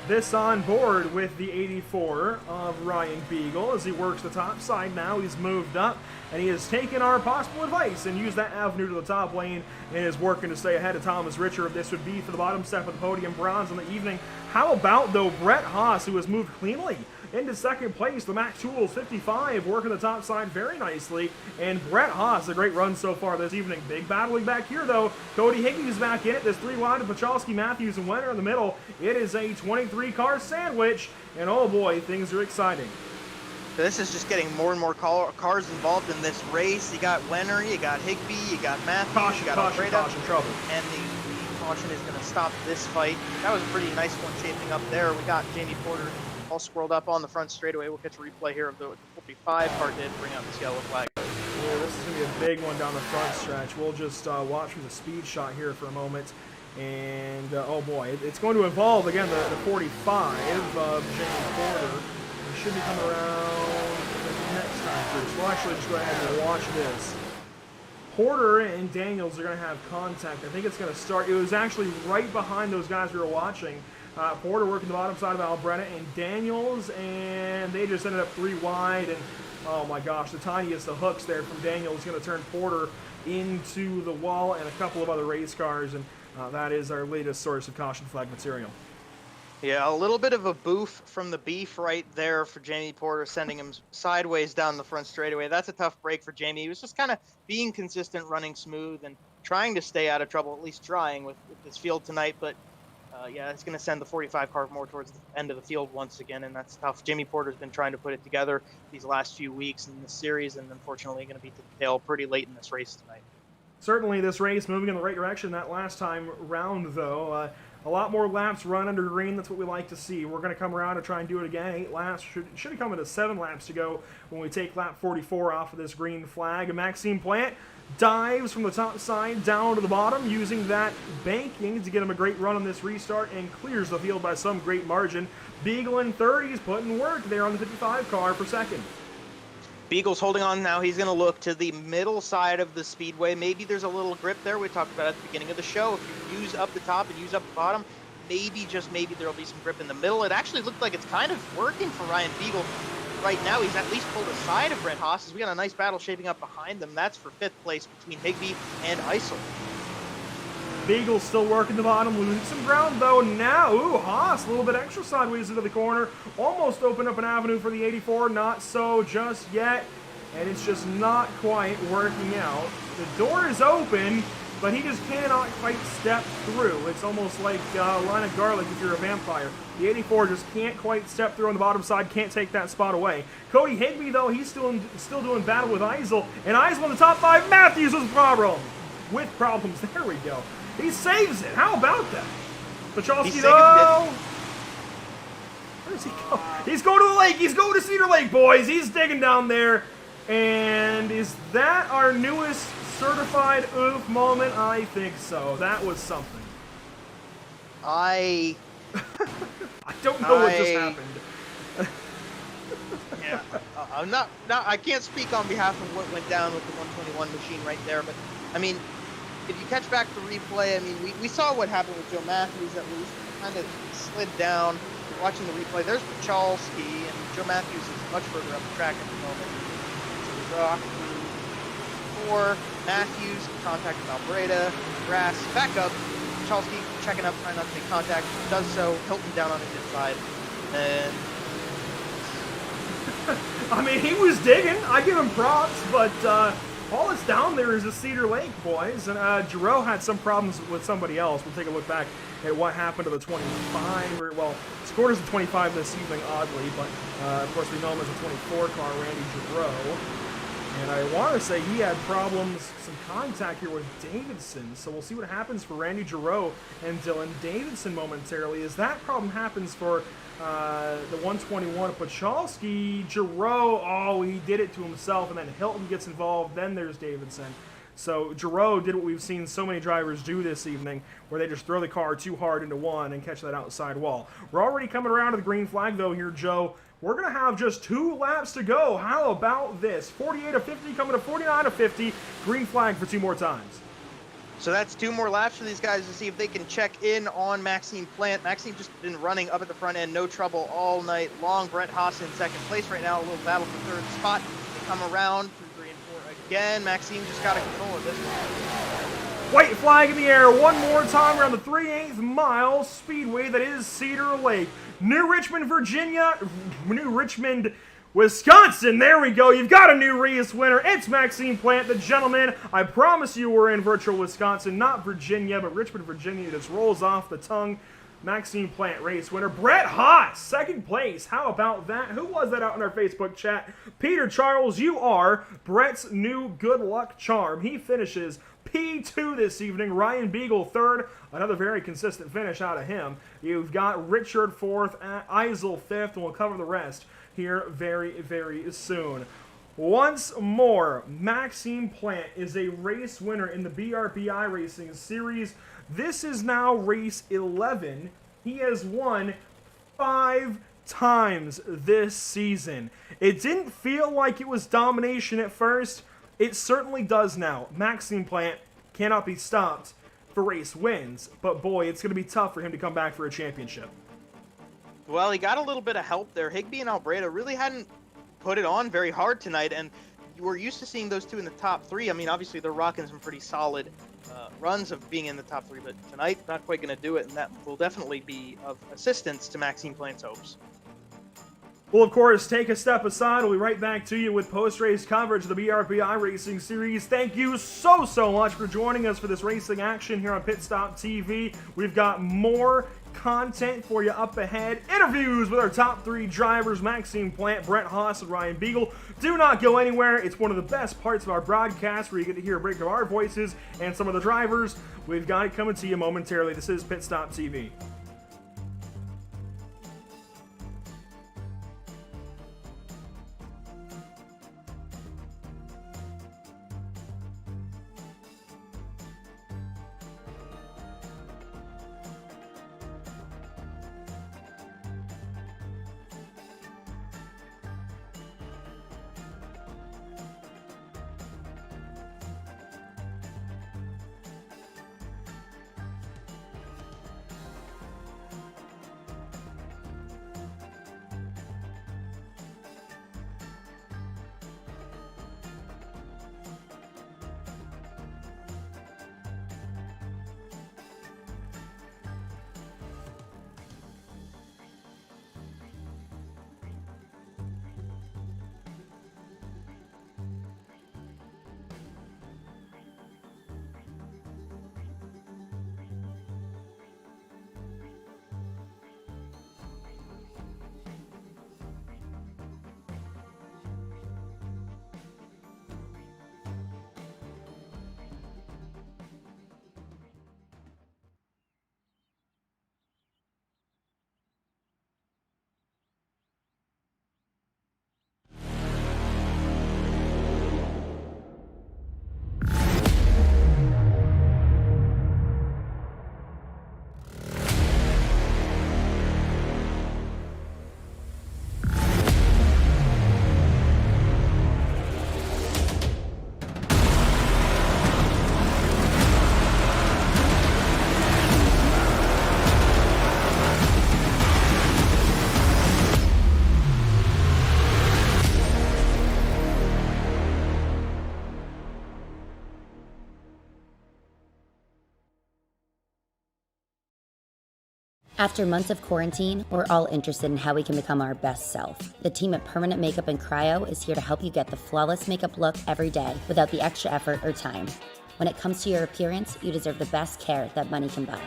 This on board with the 84 of Ryan Beagle as he works the top side now. He's moved up and he has taken our possible advice and used that avenue to the top lane and is working to stay ahead of Thomas Richard. This would be for the bottom step of the podium bronze on the evening. How about, though, Brett Haas, who has moved cleanly into second place, the Mac Tools 55, working the top side very nicely. And Brett Haas, a great run so far this evening. Big battling back here, though. Cody Higgins is back in it. There's 3 wide of Pachalski, Matthews, and Wenner in the middle. It is a 23-car sandwich, and oh boy, things are exciting.
This is just getting more and more cars involved in this race. You got Wenner, you got Higbee, you got Matthews, you got
caution, trouble.
And the caution is going to stop this fight. That was a pretty nice one shaping up there. We got Jamie Porter all squirreled up on the front straightaway. We'll catch a replay here of the 45 car did bring out this yellow flag.
Yeah, this is going to be a big one down the front stretch. We'll just watch for the speed shot here for a moment. And, oh boy, it's going to involve, again, the 45 of Jamie Porter. He should be coming around next time through. So we'll actually just go ahead and watch this. Porter and Daniels are going to have contact. I think it's going to start. It was actually right behind those guys we were watching. Porter working the bottom side of Alberta and Daniels, and they just ended up 3 wide. And oh my gosh, the tiniest of hooks there from Daniels is going to turn Porter into the wall and a couple of other race cars. And that is our latest source of caution flag material.
Yeah, a little bit of a boof from the beef right there for Jamie Porter, sending him sideways down the front straightaway. That's a tough break for Jamie. He was just kind of being consistent, running smooth, and trying to stay out of trouble, at least trying with this field tonight. But yeah, it's going to send the 45 car more towards the end of the field once again, and that's tough. Jamie Porter's been trying to put it together these last few weeks in this series, and unfortunately going to be to the tail pretty late in this race tonight.
Certainly this race moving in the right direction that last time round, though. A lot more laps run under green. That's what we like to see. We're going to come around and try and do it again. 8 laps. Should have come into 7 laps to go when we take lap 44 off of this green flag. And Maxime Plant dives from the top side down to the bottom using that banking to get him a great run on this restart and clears the field by some great margin. Beagle in 30 is putting work there on the 55 car for second.
Beagle's holding on now. He's going to look to the middle side of the speedway. Maybe there's a little grip there. We talked about at the beginning of the show. If you use up the top and use up the bottom, maybe, just maybe, there'll be some grip in the middle. It actually looked like it's kind of working for Ryan Beagle. Right now, he's at least pulled aside of Brett Haas. We got a nice battle shaping up behind them. That's for 5th place between Higbee and Eisel.
Beagle's still working the bottom, losing some ground though. Now, ooh, Haas a little bit extra sideways into the corner. Almost opened up an avenue for the 84, not so just yet. And it's just not quite working out. The door is open, but he just cannot quite step through. It's almost like a line of garlic if you're a vampire. The 84 just can't quite step through on the bottom side, can't take that spot away. Cody Higbee, though, he's still doing battle with Eisel, and Eisel in the top 5. Matthews with problems. There we go. He saves it. How about that? Pachalski, though. Where's he go? He's going to the lake. He's going to Cedar Lake, boys. He's digging down there. And is that our newest certified oof moment? I think so. That was something. I don't know what just happened.
Yeah, I'm not. I can't speak on behalf of what went down with the 121 machine right there, but I mean, if you catch back the replay, I mean, we saw what happened with Joe Matthews at least. He kind of slid down. Watching the replay, there's Pachalski, and Joe Matthews is much further up the track at the moment. So Rock through 4, Matthews, contact with Albreda, grass, back up. Pachalski checking up, trying not to make contact, does so. Hilton down on his inside, and
I mean, he was digging. I give him props, but all that's down there is a Cedar Lake, boys. And Giroux had some problems with somebody else. We'll take a look back at what happened to the 25. Well, scored as a 25 this evening, oddly, but of course we know him as a 24 car, Randy Giroux. And I want to say he had problems, some contact here with Davidson. So we'll see what happens for Randy Giroux and Dylan Davidson momentarily. As that problem happens for the 121, Pachalski, Giroux, he did it to himself, and then Hilton gets involved, then there's Davidson. So Giroux did what we've seen so many drivers do this evening, where they just throw the car too hard into one and catch that outside wall. We're already coming around to the green flag, though, here, Joe. We're going to have just 2 laps to go. How about this? 48 of 50 coming to 49 of 50. Green flag for 2 more times.
so that's 2 more laps for these guys to see if they can check in on Maxime Plant. Maxime just been running up at the front end, no trouble all night long. Brett Haas in second place right now, a little battle for 3rd spot. They come around through 3 and 4 again. Maxime just got a control of this one.
White flag in the air one more time around the 3/8 mile speedway that is Cedar Lake. New Richmond, Wisconsin. There we go. You've got a new race winner. It's Maxime Plant, the gentleman. I promise you we're in virtual Wisconsin, not Virginia, but Richmond, Virginia. Just rolls off the tongue. Maxime Plant, race winner. Brett Haas, 2nd place. How about that? Who was that out in our Facebook chat? Peter Charles, you are Brett's new good luck charm. He finishes P2 this evening. Ryan Beagle 3rd. Another very consistent finish out of him. You've got Richard 4th, Eisel 5th, and we'll cover the rest here very, very soon. Once more, Maxime Plant is a race winner in the BRP iRacing series. This is now race 11. He has won 5 times this season. It didn't feel like it was domination at first. It certainly does now. Maxime Plant cannot be stopped for race wins, but boy, it's going to be tough for him to come back for a championship.
Well, he got a little bit of help there. Higbee and Albreda really hadn't put it on very hard tonight, and we're used to seeing those 2 in the top 3. I mean, obviously they're rocking some pretty solid runs of being in the top 3, but tonight not quite going to do it, and that will definitely be of assistance to Maxime Plant's hopes.
We'll, of course, take a step aside. We'll be right back to you with post-race coverage of the BRP iRacing Series. Thank you so much for joining us for this racing action here on PitStop TV. We've got more content for you up ahead. Interviews with our top 3 drivers, Maxime Plant, Brett Haas, and Ryan Beagle. Do not go anywhere. It's one of the best parts of our broadcast where you get to hear a break of our voices and some of the drivers. We've got it coming to you momentarily. This is PitStop TV.
After months of quarantine, we're all interested in how we can become our best self. The team at Permanent Makeup and Cryo is here to help you get the flawless makeup look every day without the extra effort or time. When it comes to your appearance, you deserve the best care that money can buy.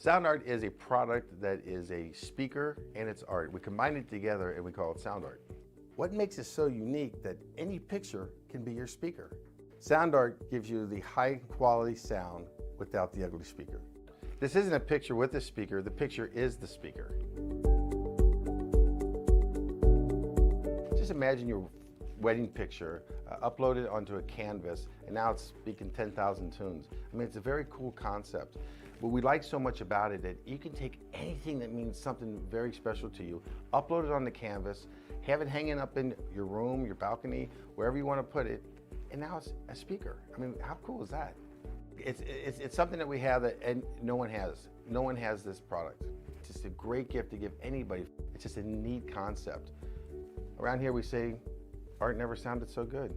Sound Art is a product that is a speaker and it's art. We combine it together and we call it Sound Art. What makes it so unique that any picture can be your speaker? Sound Art gives you the high quality sound without the ugly speaker. This isn't a picture with a speaker, the picture is the speaker. Just imagine your wedding picture uploaded onto a canvas and now it's speaking 10,000 tunes. I mean, it's a very cool concept. What we like so much about it that you can take anything that means something very special to you, upload it on the canvas, have it hanging up in your room, your balcony, wherever you want to put it, and now it's a speaker. I mean, how cool is that? It's something that we have that and no one has. No one has this product. It's just a great gift to give anybody. It's just a neat concept. Around here we say, art never sounded so good.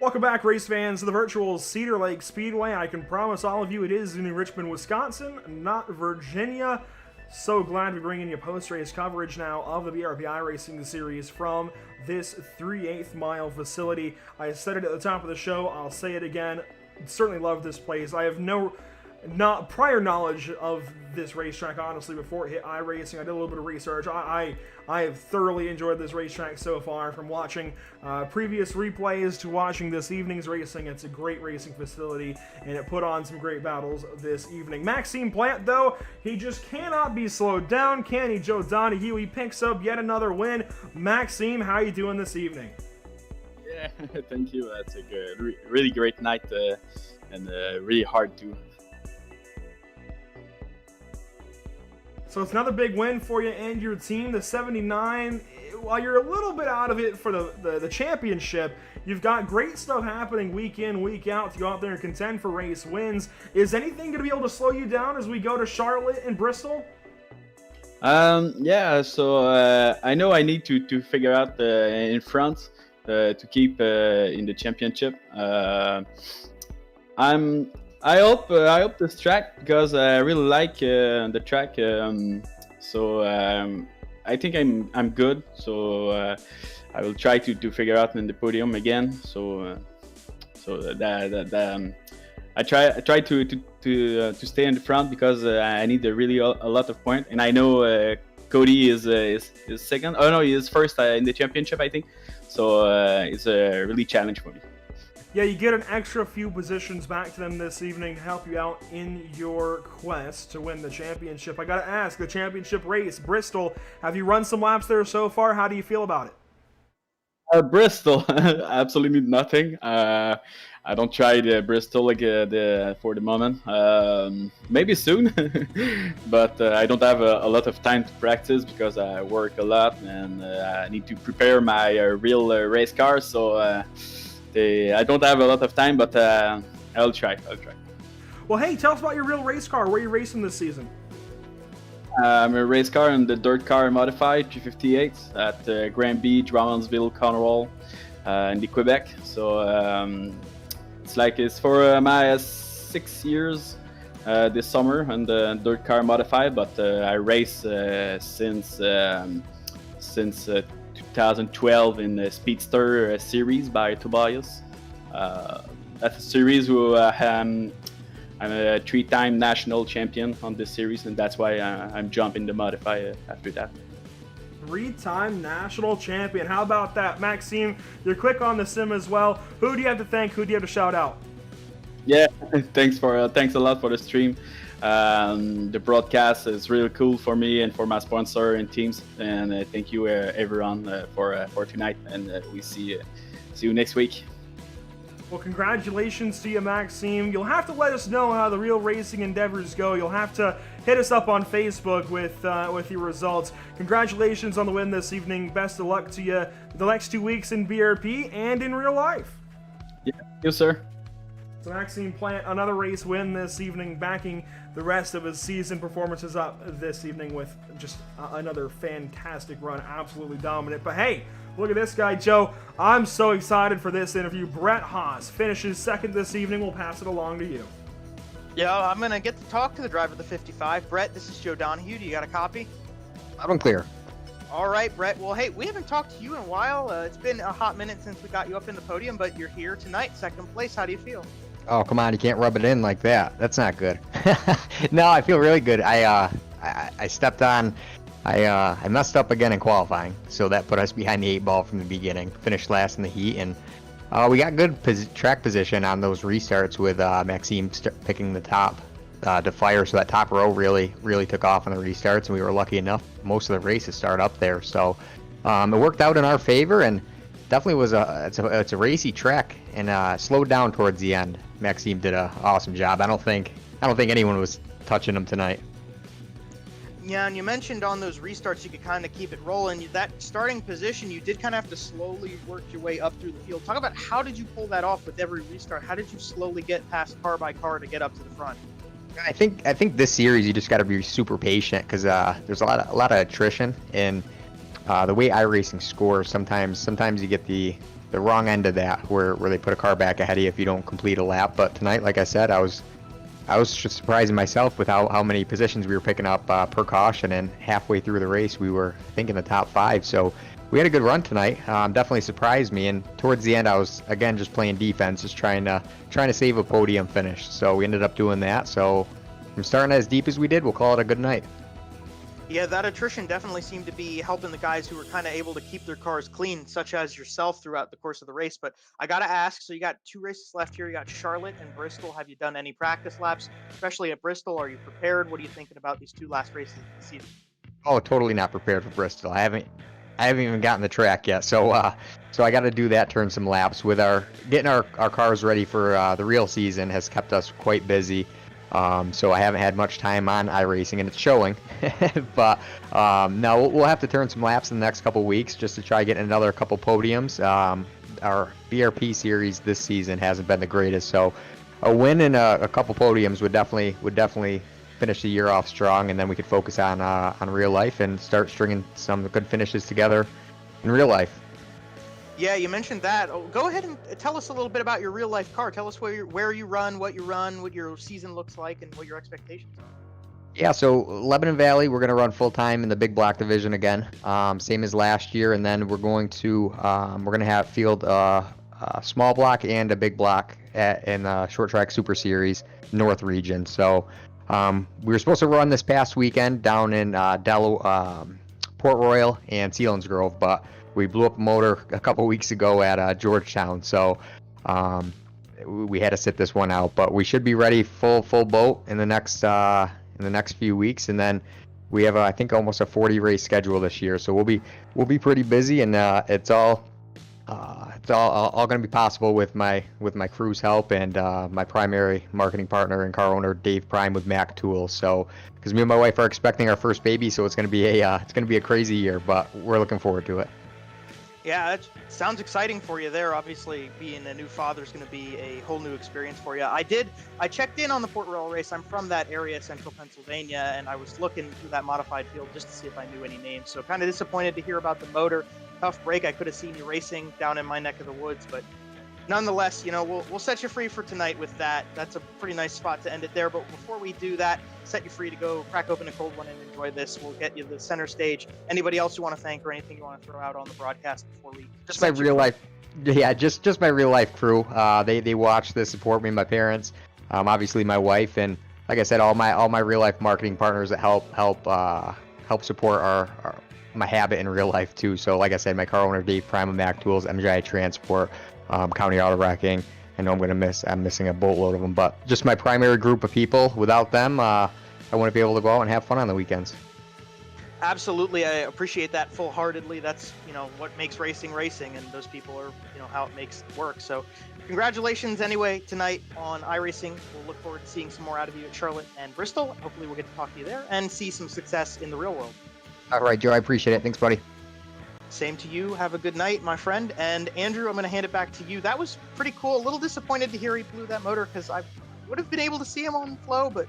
Welcome back, race fans, to the virtual Cedar Lake Speedway. I can promise all of you it is in Richmond, Wisconsin, not Virginia. So glad to be bringing you post-race coverage now of the BRP iRacing Series from this 3/8 mile facility. I said it at the top of the show, I'll say it again. Certainly love this place. I have not prior knowledge of this racetrack, honestly, before it hit iRacing. I did a little bit of research. I have thoroughly enjoyed this racetrack so far, from watching previous replays to watching this evening's racing. It's a great racing facility, and it put on some great battles this evening. Maxime Plant, though, he just cannot be slowed down, can he? Joe Donahue, he picks up yet another win. Maxime, how are you doing this evening?
Yeah, thank you. That's a really great night and really hard too.
So it's another big win for you and your team, the 79. While you're a little bit out of it for the championship, you've got great stuff happening week in, week out to go out there and contend for race wins. Is anything going to be able to slow you down as we go to Charlotte and Bristol?
Yeah, so I know I need to figure out in front to keep in the championship. I hope this track, because I really like the track. So I think I'm good. So I will try to figure out in the podium again. So I try to stay in the front, because I need a lot of points. And I know Cody is second. Oh no, he is first in the championship, I think. So it's a really challenge for me.
Yeah, you get an extra few positions back to them this evening to help you out in your quest to win the championship. I gotta ask, the championship race, Bristol, have you run some laps there so far? How do you feel about it?
Bristol, absolutely nothing. I don't try the Bristol for the moment. Maybe soon, but I don't have a lot of time to practice, because I work a lot and I need to prepare my real race car. So I don't have a lot of time, but I'll try.
Well, hey, tell us about your real race car. Where are you racing this season?
I'm a race car in the dirt car modified 358 at Grand Beach, Brownsville, Cornwall. in the Quebec. So it's for my 6 years this summer on the dirt car modified, but I race since 2012 in the Speedster series by Tobias. That's a series where I'm a 3-time national champion on this series, and that's why I'm jumping the modify after that.
3-time national champion. How about that, Maxime? You're quick on the sim as well. Who do you have to thank? Who do you have to shout out?
Yeah, thanks a lot for the stream. The broadcast is really cool for me and for my sponsor and teams. And thank you everyone for tonight. And we see you next week.
Well, congratulations to you, Maxime. You'll have to let us know how the real racing endeavors go. You'll have to hit us up on Facebook with your results. Congratulations on the win this evening. Best of luck to you the next 2 weeks in BRP and in real life.
Yeah, thank you, sir.
So Maxime Plant, another race win this evening, backing the rest of his season performances up this evening with just another fantastic run, absolutely dominant. But hey, look at this guy, Joe. I'm so excited for this interview. Brett Haas finishes second this evening. We'll pass it along to you.
Yeah, I'm going to get to talk to the driver of the 55. Brett, this is Joe Donahue. Do you got a copy?
Loud and clear.
All right, Brett. Well, hey, we haven't talked to you in a while. It's been a hot minute since we got you up in the podium, but you're here tonight, second place. How do you feel?
Oh, come on, you can't rub it in like that. That's not good. No, I feel really good. I stepped on, I messed up again in qualifying, so that put us behind the 8 ball from the beginning. Finished last in the heat, and we got good track position on those restarts with Maxime picking the top to fire, so that top row really took off on the restarts, and we were lucky enough most of the race to start up there. So it worked out in our favor, and definitely was it's a racy track, and slowed down towards the end. Maxime did an awesome job. I don't think anyone was touching him tonight.
Yeah, and you mentioned on those restarts you could kind of keep it rolling. That starting position, you did kind of have to slowly work your way up through the field. Talk about how did you pull that off with every restart? How did you slowly get past car by car to get up to the front?
I think this series you just got to be super patient, because there's a lot of attrition, and the way iRacing scores, sometimes you get the wrong end of that, where they put a car back ahead of you if you don't complete a lap. But tonight, like I said, I was just surprising myself with how many positions we were picking up per caution, and halfway through the race we were, I think, in the top 5. So we had a good run tonight. Definitely surprised me, and towards the end I was again just playing defense, just trying to save a podium finish. So we ended up doing that. So from starting as deep as we did, we'll call it a good night.
Yeah, that attrition definitely seemed to be helping the guys who were kind of able to keep their cars clean, such as yourself throughout the course of the race. But I got to ask, so you got 2 races left here. You got Charlotte and Bristol. Have you done any practice laps, especially at Bristol? Are you prepared? What are you thinking about these 2 last races of the season?
Oh, totally not prepared for Bristol. I haven't even gotten the track yet. So I got to do that, turn some laps. With getting our cars ready for the real season has kept us quite busy. So I haven't had much time on iRacing, and it's showing. But no, we'll have to turn some laps in the next couple weeks just to try getting another couple podiums. Our BRP series this season hasn't been the greatest, so a win and a couple podiums would definitely finish the year off strong, and then we could focus on real life and start stringing some good finishes together in real life.
Yeah, you mentioned that. Oh, go ahead and tell us a little bit about your real life car. Tell us where you run, what your season looks like, and what your expectations are.
Yeah, so Lebanon Valley, we're going to run full time in the big block division again, same as last year, and then we're going to have field a small block and a big block in the short track super series North region. So we were supposed to run this past weekend down in Port Royal and Selinsgrove, but we blew up a motor a couple weeks ago at Georgetown, so we had to sit this one out. But we should be ready full boat in the next few weeks, and then we have I think almost a 40 race schedule this year. So we'll be pretty busy, and it's all going to be possible with my crew's help and my primary marketing partner and car owner Dave Prime with Mac Tools. So because me and my wife are expecting our first baby, so it's going to be a crazy year, but we're looking forward to it.
Yeah, that sounds exciting for you there. Obviously, being a new father is going to be a whole new experience for you. I checked in on the Port Royal race. I'm from that area, central Pennsylvania, and I was looking through that modified field just to see if I knew any names. So kind of disappointed to hear about the motor. Tough break. I could have seen you racing down in my neck of the woods, but nonetheless, we'll set you free for tonight with that. That's a pretty nice spot to end it there. But before we do that, set you free to go crack open a cold one and enjoy this. We'll get you to the center stage. Anybody else you want to thank or anything you want to throw out on the broadcast before we
Just my real life, yeah, just my real life crew. They watch this, support me, my parents, obviously my wife, and like I said, all my real life marketing partners that help support my habit in real life too. So like I said, my car owner Dave Prima Mac Tools, MGI Transport, County Auto Wrecking. I know I'm missing a boatload of them, but just my primary group of people. Without them, I wouldn't be able to go out and have fun on the weekends.
Absolutely, I appreciate that full-heartedly. That's what makes racing, and those people are how it makes it work. So, congratulations anyway tonight on iRacing. We'll look forward to seeing some more out of you at Charlotte and Bristol. Hopefully, we'll get to talk to you there and see some success in the real world.
All right, Joe, I appreciate it. Thanks, buddy.
Same to you. Have a good night, my friend. And Andrew, I'm going to hand it back to you. That was pretty cool. A little disappointed to hear he blew that motor because I would have been able to see him on flow, but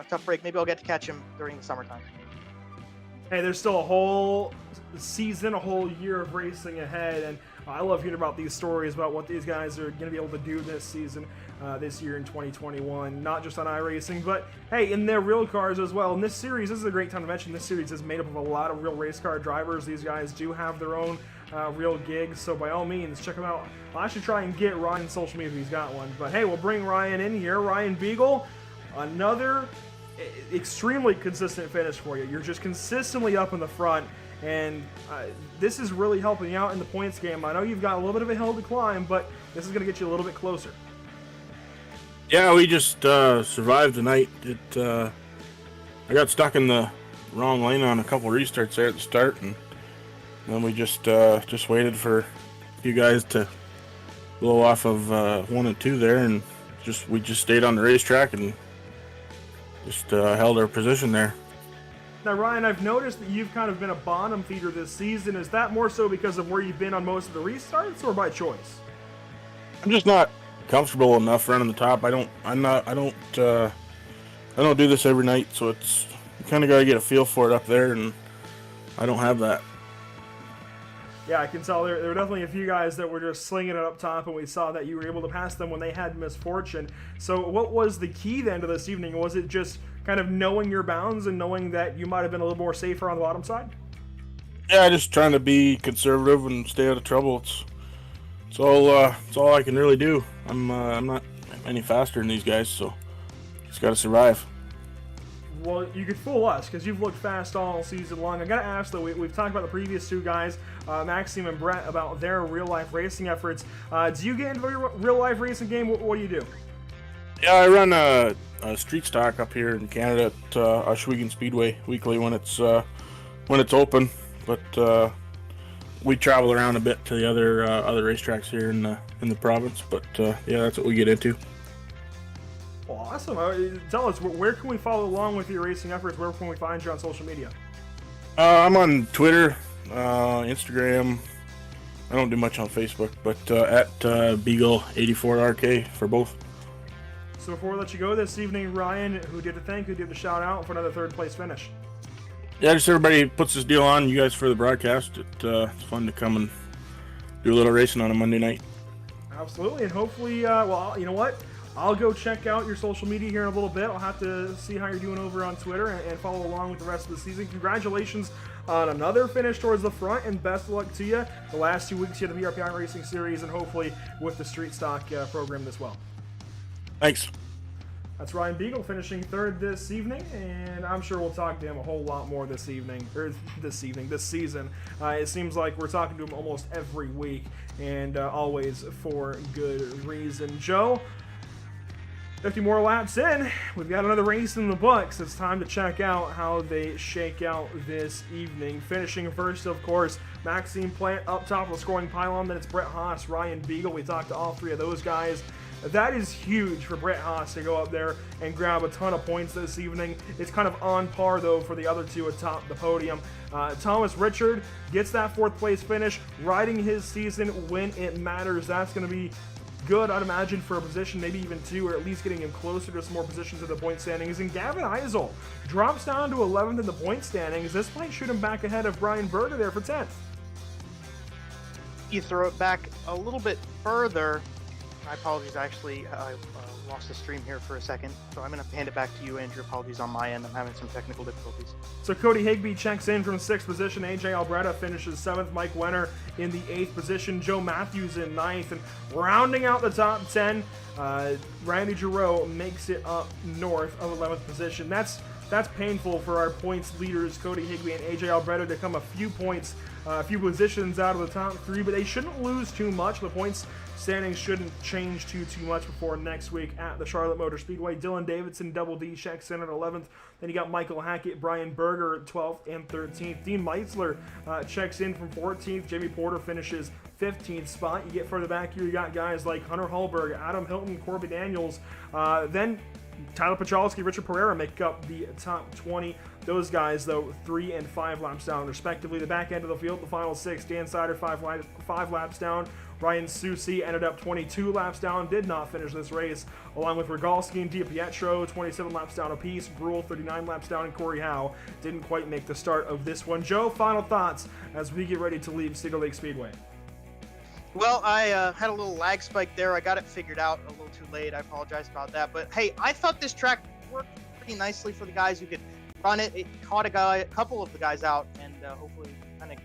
tough break. Maybe I'll get to catch him during the summertime.
Hey, there's still a whole season, a whole year of racing ahead, and I love hearing about these stories about what these guys are going to be able to do this season, this year in 2021, not just on iRacing, but hey, in their real cars as well. And this series, this is a great time to mention, this series is made up of a lot of real race car drivers. These guys do have their own real gigs, so by all means, check them out. I should try and get Ryan's social media if he's got one, but hey, we'll bring Ryan in here. Ryan Beagle, another extremely consistent finish for you. You're just consistently up in the front, and this is really helping you out in the points game. I know you've got a little bit of a hill to climb, but this is going to get you a little bit closer.
Yeah, we just survived tonight. I got stuck in the wrong lane on a couple restarts there at the start, and then we just waited for you guys to blow off of 1 and 2 there, and we just stayed on the racetrack and just held our position there.
Now, Ryan, I've noticed that you've kind of been a bottom feeder this season. Is that more so because of where you've been on most of the restarts, or by choice?
I'm just not comfortable enough running the top. I don't do this every night, so you kind of got to get a feel for it up there, and I don't have that.
Yeah, I can tell there were definitely a few guys that were just slinging it up top, and we saw that you were able to pass them when they had misfortune. So what was the key then to this evening? Was it just kind of knowing your bounds and knowing that you might have been a little more safer on the bottom side?
Yeah, just trying to be conservative and stay out of trouble. It's all I can really do. I'm not any faster than these guys, so just got to survive.
Well, you could fool us because you've looked fast all season long. I got to ask, though, we've talked about the previous two guys, Maxime and Brett, about their real-life racing efforts. Do you get into your real-life racing game? What do you do?
Yeah, I run a street stock up here in Canada at Oswego Speedway weekly when it's open, but we travel around a bit to the other racetracks here in the province. But yeah, that's what we get into.
Well, awesome. Tell us, where can we follow along with your racing efforts? Where can we find you on social media?
I'm on Twitter, Instagram. I don't do much on Facebook, but at Beagle84RK for both.
So before we let you go this evening, Ryan, who did the shout out for another third place finish?
Yeah, just everybody puts this deal on. You guys for the broadcast. It's fun to come and do a little racing on a Monday night.
Absolutely, and hopefully, well, you know what? I'll go check out your social media here in a little bit. I'll have to see how you're doing over on Twitter and follow along with the rest of the season. Congratulations on another finish towards the front, and best of luck to you the last 2 weeks here at the BRP iRacing Series, and hopefully with the Street Stock program as well.
Thanks.
That's Ryan Beagle finishing third this evening, and I'm sure we'll talk to him a whole lot more this season. It seems like we're talking to him almost every week, and always for good reason. Joe, 50 more laps in, we've got another race in the books. It's time to check out how they shake out this evening. Finishing first, of course, Maxime Plant up top of the scoring pylon. Then it's Brett Haas, Ryan Beagle. We talked to all three of those guys. That is huge for Brett Haas to go up there and grab a ton of points this evening. It's kind of on par, though, for the other two atop the podium. Thomas Richard gets that 4th place finish, riding his season when it matters. That's going to be good, I'd imagine, for a position, maybe even 2, or at least getting him closer to some more positions in the point standings. And Gavin Eisel drops down to 11th in the point standings. This might shoot him back ahead of Brian Berger there for 10th.
You throw it back a little bit further. My apologies, actually, I lost the stream here for a second, so I'm going to hand it back to you, Andrew. Apologies on my end. I'm having some technical difficulties.
So Cody Higbee checks in from 6th position. AJ Alberta finishes 7th. Mike Wenner in the 8th position. Joe Matthews in 9th. And rounding out the top 10, Randy Giroux makes it up north of 11th position. That's painful for our points leaders, Cody Higbee and AJ Alberta, to come a few points, a few positions out of the top 3, but they shouldn't lose too much. The points standings shouldn't change too much before next week at the Charlotte Motor Speedway. Dylan Davidson, Double D, checks in at 11th. Then you got Michael Hackett, Brian Berger at 12th and 13th. Dean Meitzler checks in from 14th. Jamie Porter finishes 15th spot. You get further back here, you got guys like Hunter Hallberg, Adam Hilton, Corby Daniels. Then Tyler Pachalski, Richard Pereira make up the top 20. Those guys, though, 3 and 5 laps down, respectively. The back end of the field, the final 6, Dan Sider, 5 laps down. Ryan Susi ended up 22 laps down, did not finish this race, along with Rogalski and DiPietro, 27 laps down apiece. Brule, 39 laps down, and Corey Howe didn't quite make the start of this one. Joe, final thoughts as we get ready to leave Cedar Lake Speedway.
Well, I had a little lag spike there. I got it figured out a little too late. I apologize about that. But hey, I thought this track worked pretty nicely for the guys who could run it. It caught a couple of the guys out, and hopefully kind of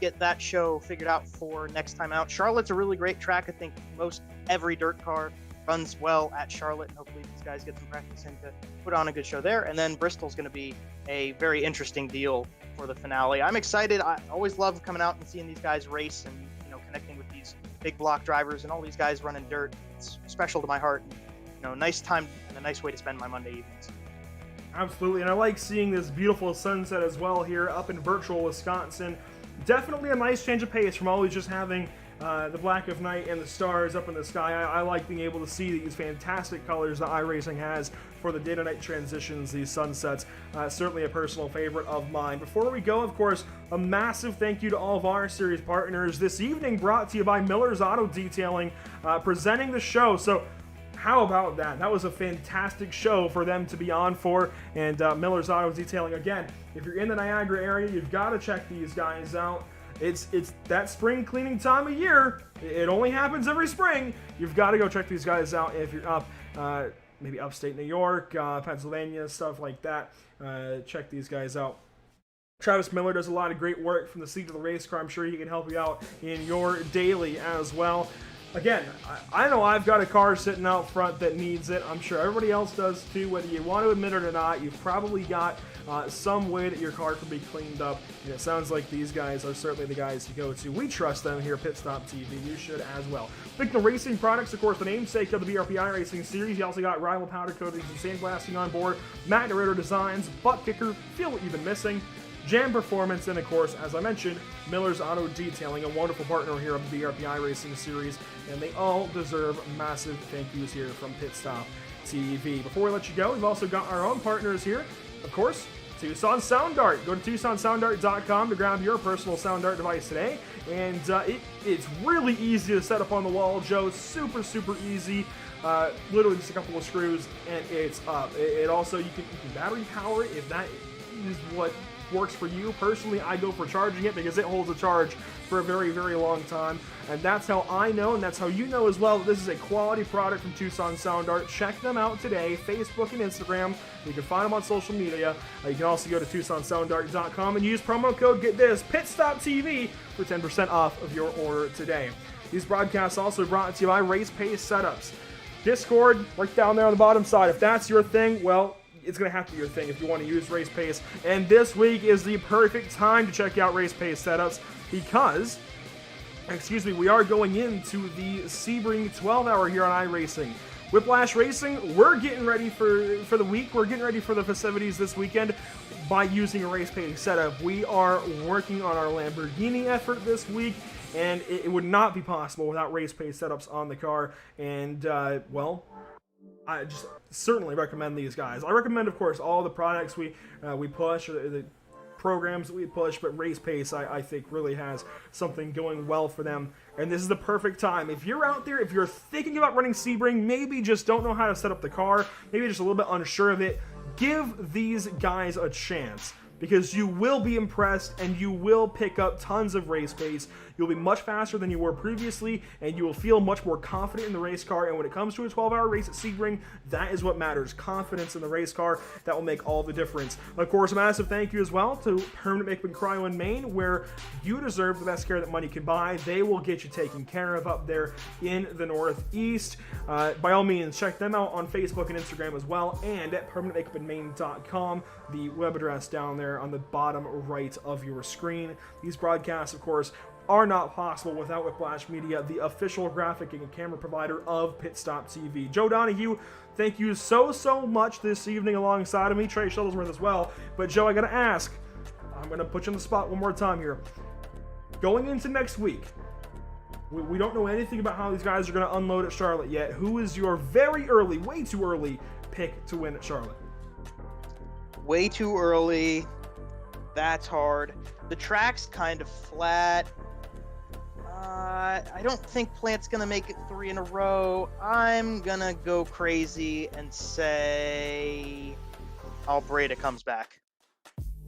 get that show figured out for next time out. Charlotte's a really great track. I think most every dirt car runs well at Charlotte, and hopefully these guys get some practice in to put on a good show there. And then Bristol's going to be a very interesting deal for the finale. I'm excited. I always love coming out and seeing these guys race and connecting with these big block drivers and all these guys running dirt. It's special to my heart. And, nice time and a nice way to spend my Monday evenings.
Absolutely, and I like seeing this beautiful sunset as well here up in virtual Wisconsin. Definitely a nice change of pace from always just having the black of night and the stars up in the sky. I like being able to see these fantastic colors that iRacing has for the day-to-night transitions, these sunsets. Certainly a personal favorite of mine. Before we go, of course, a massive thank you to all of our series partners. This evening brought to you by Miller's Auto Detailing, presenting the show. So how about that? That was a fantastic show for them to be on for. And Miller's Auto Detailing, again, if you're in the Niagara area, you've got to check these guys out. It's that spring cleaning time of year. It only happens every spring. You've got to go check these guys out if you're up, maybe upstate New York, Pennsylvania, stuff like that. Check these guys out. Travis Miller does a lot of great work from the seat of the race car. I'm sure he can help you out in your daily as well. Again, I know I've got a car sitting out front that needs it. I'm sure everybody else does too. Whether you want to admit it or not, you've probably got some way that your car can be cleaned up. And it sounds like these guys are certainly the guys to go to. We trust them here at PitStop TV. You should as well. Victor Racing Products, of course, the namesake of the BRP iRacing series. You also got Rival Powder Coatings and Sandblasting on board. Matt Ritter Designs, Butt Kicker, Feel What You've Been Missing. Jam Performance, and of course, as I mentioned, Miller's Auto Detailing, a wonderful partner here of the BRP iRacing series, and they all deserve massive thank yous here from PitStop TV. Before we let you go, we've also got our own partners here, of course, Tucson Sound Art. Go to TucsonSoundArt.com to grab your personal Sound Art device today, and it's really easy to set up on the wall, Joe. Super easy. Literally just a couple of screws, and it's up. It also, you can battery power it if that is what works for you. Personally, I go for charging it because it holds a charge for a very long time, and that's how I know, and that's how you know as well, that this is a quality product from Tucson Sound Art. Check them out today, Facebook and Instagram. You can find them on social media. You can also go to TucsonSoundArt.com and use promo code, get this, PitStop TV for 10% off of your order today. These broadcasts also brought to you by Race Pace Setups. Discord, right down there on the bottom side. If that's your thing, well, it's going to have to be your thing if you want to use Race Pace. And this week is the perfect time to check out Race Pace Setups because, we are going into the Sebring 12 hour here on iRacing. Whiplash Racing, we're getting ready for the week. We're getting ready for the festivities this weekend by using a race painting setup. We are working on our Lamborghini effort this week, and it would not be possible without race paint setups on the car. And, well, I just certainly recommend these guys. I recommend, of course, all the products we push, or the programs that we push, but Race Pace, I think, really has something going well for them. And this is the perfect time. If you're out there, if you're thinking about running Sebring, maybe just don't know how to set up the car, maybe just a little bit unsure of it, give these guys a chance, because you will be impressed and you will pick up tons of race pace. You'll be much faster than you were previously, and you will feel much more confident in the race car. And when it comes to a 12-hour race at Sebring, that is what matters. Confidence in the race car, that will make all the difference. Of course, a massive thank you as well to Permanent Makeup and Cryo in Maine, where you deserve the best care that money can buy. They will get you taken care of up there in the Northeast. By all means, check them out on Facebook and Instagram as well, and at permanentmakeupinmaine.com, the web address down there on the bottom right of your screen. These broadcasts, of course, are not possible without Whiplash Media, the official graphic and camera provider of PitStop TV. Joe Donahue, thank you so much this evening alongside of me. Trey Shuttlesworth as well. But Joe, I gotta ask, I'm gonna put you on the spot one more time here. Going into next week, we don't know anything about how these guys are gonna unload at Charlotte yet. Who is your very early, way too early pick to win at Charlotte?
Way too early. That's hard. The track's kind of flat. I don't think Plant's gonna make it 3 in a row. I'm gonna go crazy and say Albreda comes back.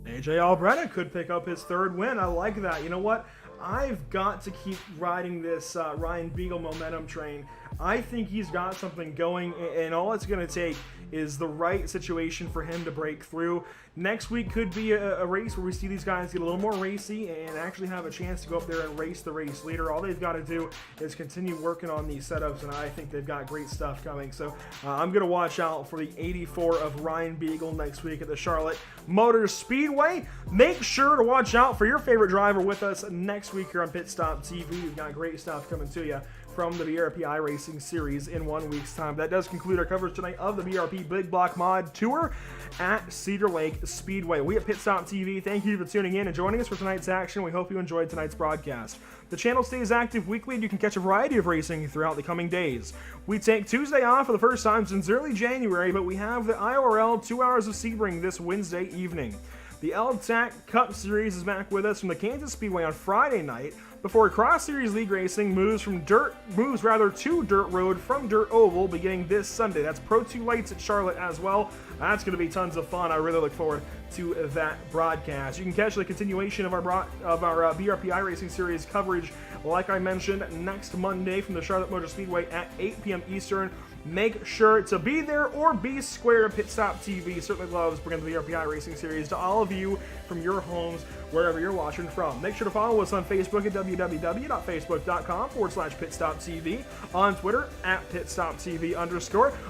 AJ Albreda could pick up his 3rd win. I like that. You know what? I've got to keep riding this Ryan Beagle momentum train. I think he's got something going, and all it's going to take is the right situation for him to break through. Next week could be a race where we see these guys get a little more racy and actually have a chance to go up there and race the race leader. All they've got to do is continue working on these setups, and I think they've got great stuff coming. So I'm going to watch out for the 84 of Ryan Beagle next week at the Charlotte Motor Speedway. Make sure to watch out for your favorite driver with us next week here on PitStop TV. We've got great stuff coming to you from the BRP iRacing series in 1 week's time. That does conclude our coverage tonight of the BRP Big Block Mod Tour at Cedar Lake Speedway. We at PitStop TV, thank you for tuning in and joining us for tonight's action. We hope you enjoyed tonight's broadcast. The channel stays active weekly, and you can catch a variety of racing throughout the coming days. We take Tuesday off for the first time since early January, but we have the IRL 2 hours of Sebring this Wednesday evening. The LTAC Cup Series is back with us from the Kansas Speedway on Friday night, before Cross Series League Racing moves to Dirt Road from Dirt Oval beginning this Sunday. That's Pro 2 Lights at Charlotte as well. That's going to be tons of fun. I really look forward to that broadcast. You can catch the continuation of our BRP iRacing series coverage, like I mentioned, next Monday from the Charlotte Motor Speedway at 8 p.m. Eastern. Make sure to be there or be square. PitStop TV certainly loves bringing the BRP iRacing series to all of you from your homes, wherever you're watching from. Make sure to follow us on Facebook at www.facebook.com/PitStopTV, on Twitter at PitStopTV_,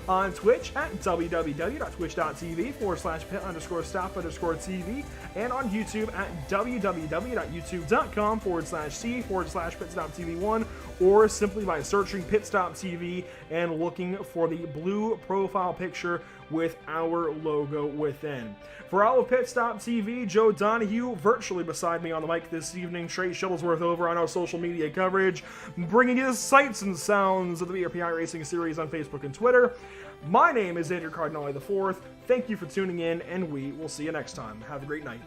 on Twitch at www.twitch.tv/Pit_Stop_TV, and on YouTube at www.youtube.com/C/PitStopTV1, or simply by searching PitStop TV and looking for the blue profile picture with our logo within. For all of PitStop TV, Joe Donahue virtually beside me on the mic this evening, Trey Shuttlesworth over on our social media coverage, bringing you the sights and sounds of the BRP iRacing series on Facebook and Twitter. My name is Andrew Cardinale IV. Thank you for tuning in, and we will see you next time. Have a great night.